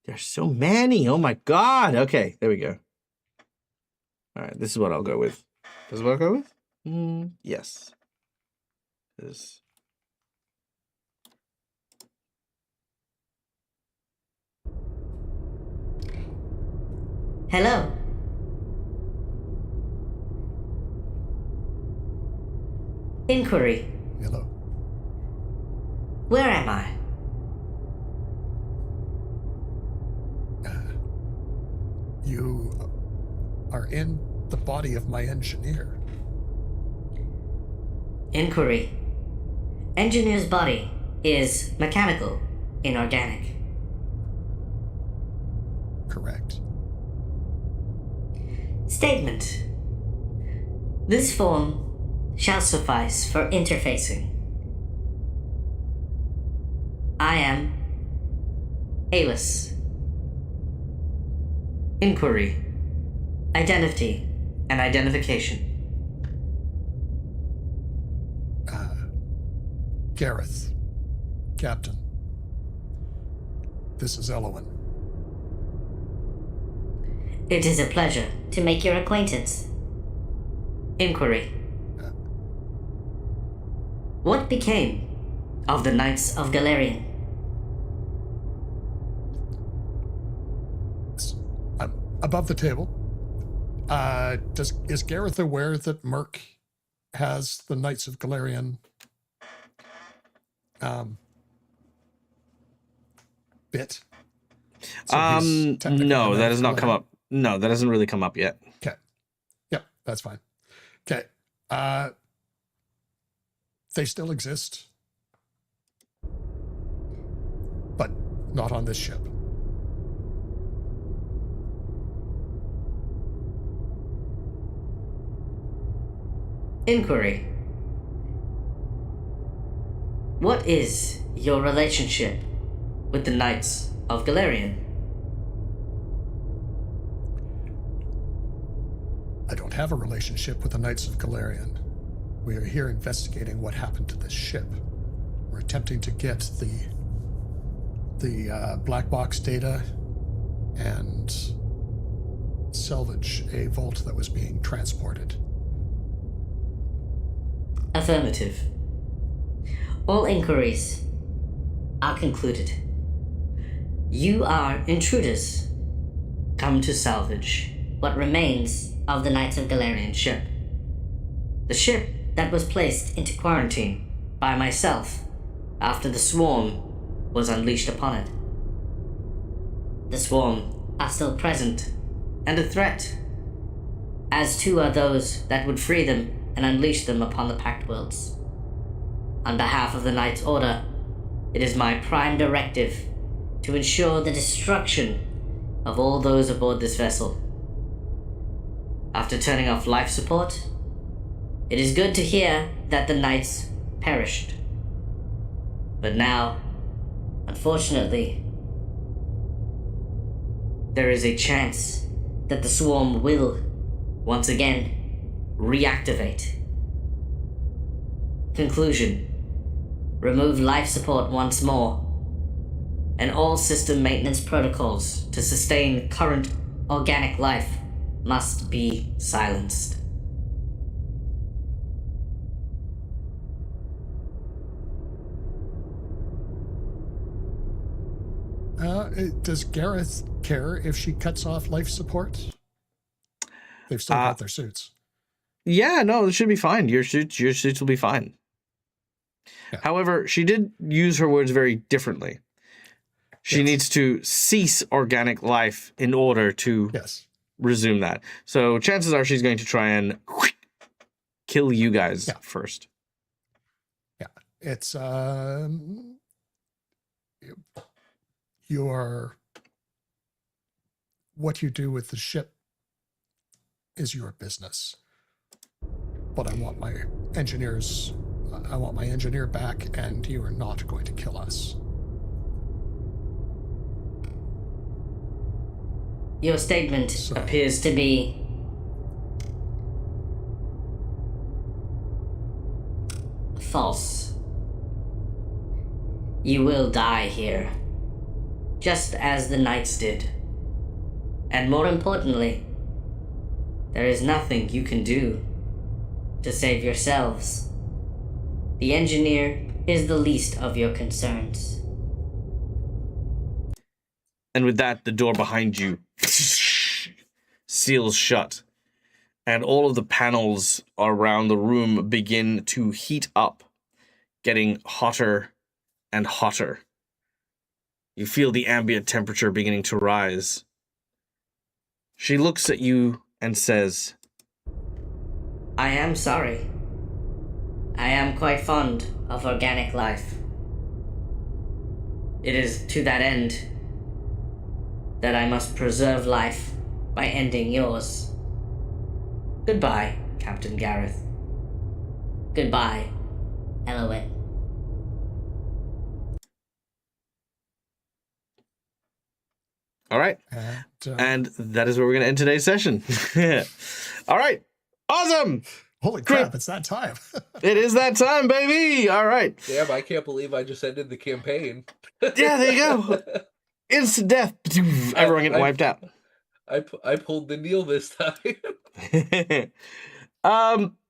There's so many. Oh my god. Okay, there we go. All right, this is what I'll go with. This is what I'll go with? Yes. This. Hello. Inquiry. Hello. Where am I? You are in the body of my engineer. Inquiry. Engineer's body is mechanical, inorganic. Correct. Statement. This form shall suffice for interfacing. I am Alice. Inquiry. Identity and identification. Gareth. Captain. This is Elowen. It is a pleasure to make your acquaintance. Inquiry. What became of the Knights of Galarian? I'm above the table. Is Gareth aware that Merc has the Knights of Galarian bit? So he's technically no, the that Knight has of not come Galarian. up. No, that hasn't really come up yet. Okay. Yep, that's fine. Okay. They still exist, but not on this ship. Inquiry. What is your relationship with the Knights of Galarian? I don't have a relationship with the Knights of Galarian. We are here investigating what happened to this ship. We're attempting to get the black box data and salvage a vault that was being transported. Affirmative. All inquiries are concluded. You are intruders, come to salvage what remains of the Knights of Galarian ship. The ship that was placed into quarantine by myself after the swarm was unleashed upon it. The swarm are still present and a threat, as too are those that would free them and unleash them upon the Pact Worlds. On behalf of the Knight's Order, it is my prime directive to ensure the destruction of all those aboard this vessel. After turning off life support, it is good to hear that the Knights perished. But now, unfortunately, there is a chance that the swarm will, once again, reactivate. Conclusion. Remove life support once more, and all system maintenance protocols to sustain current organic life must be silenced. Does Gareth care if she cuts off life support? They've still got their suits. Yeah, no, it should be fine. Your suits will be fine. Yeah. However, she did use her words very differently. She needs to cease organic life in order to resume that. So chances are she's going to try and kill you guys first. Yeah, it's what you do with the ship is your business. But I want my engineer back, and you are not going to kill us. Your statement appears to be false. You will die here, just as the knights did. And more importantly, there is nothing you can do to save yourselves. The engineer is the least of your concerns. And with that, the door behind you seals shut. And all of the panels around the room begin to heat up, getting hotter and hotter. You feel the ambient temperature beginning to rise. She looks at you and says, I am sorry. I am quite fond of organic life. It is to that end that I must preserve life by ending yours. Goodbye, Captain Gareth. Goodbye, Elowen. all right. And that is where we're going to end today's session. All right. Awesome. Holy crap, it's that time. It is that time, baby. All right. Damn, I can't believe I just ended the campaign. Yeah, there you go. Instant death. Everyone getting wiped out. I pulled the Neil this time.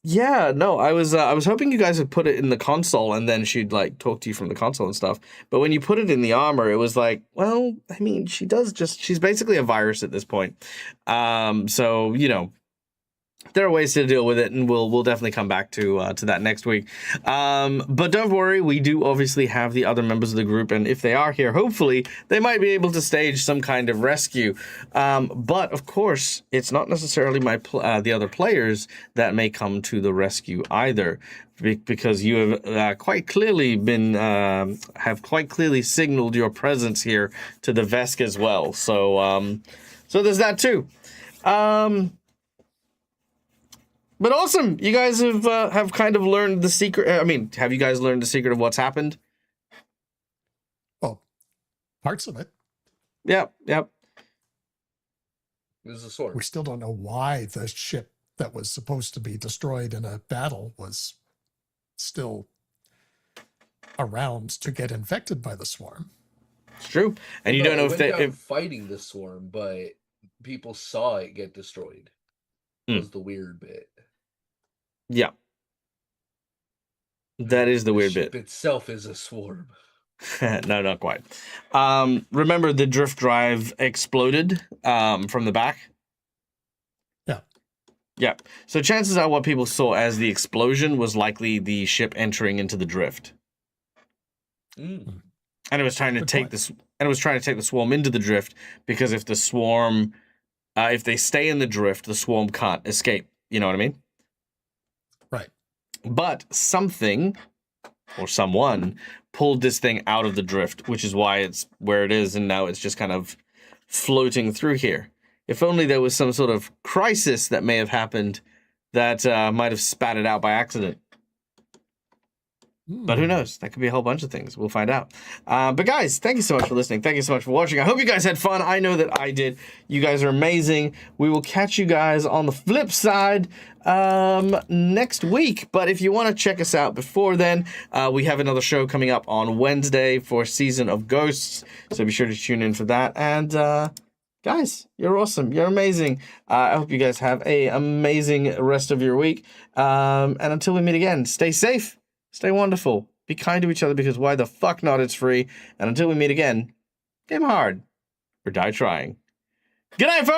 Yeah, no, I was hoping you guys would put it in the console and then she'd like talk to you from the console and stuff. But when you put it in the armor, it was like, well, I mean, she's basically a virus at this point. So, you know, there are ways to deal with it, and we'll definitely come back to that next week. But don't worry, we do obviously have the other members of the group, and if they are here, hopefully they might be able to stage some kind of rescue. But of course, it's not necessarily the other players that may come to the rescue either, because you have quite clearly signaled your presence here to the Vesk as well. So there's that too. But awesome, you guys have kind of learned the secret. I mean, have you guys learned the secret of what's happened? Well, parts of it. Yep. There's a sword. We still don't know why the ship that was supposed to be destroyed in a battle was still around to get infected by the swarm. It's true, and you don't know if they're fighting the swarm, but people saw it get destroyed. Was the weird bit. Yeah. That is the weird bit. The ship itself is a swarm. No, not quite. Remember the drift drive exploded from the back? Yeah. Yeah. So chances are what people saw as the explosion was likely the ship entering into the drift. Mm. And it was trying to take this, and it was trying to take the swarm into the drift, because if the swarm, if they stay in the drift, the swarm can't escape. You know what I mean? Right. But something or someone pulled this thing out of the drift, which is why it's where it is, and now it's just kind of floating through here. If only there was some sort of crisis that may have happened that might have spat it out by accident. But who knows? That could be a whole bunch of things. We'll find out. But guys, thank you so much for listening. Thank you so much for watching. I hope you guys had fun. I know that I did. You guys are amazing. We will catch you guys on the flip side next week. But if you want to check us out before then, we have another show coming up on Wednesday for Season of Ghosts. So be sure to tune in for that. And guys, you're awesome. You're amazing. I hope you guys have an amazing rest of your week. And until we meet again, stay safe. Stay wonderful. Be kind to each other, because why the fuck not? It's free. And until we meet again, game hard, or die trying. Good night, folks!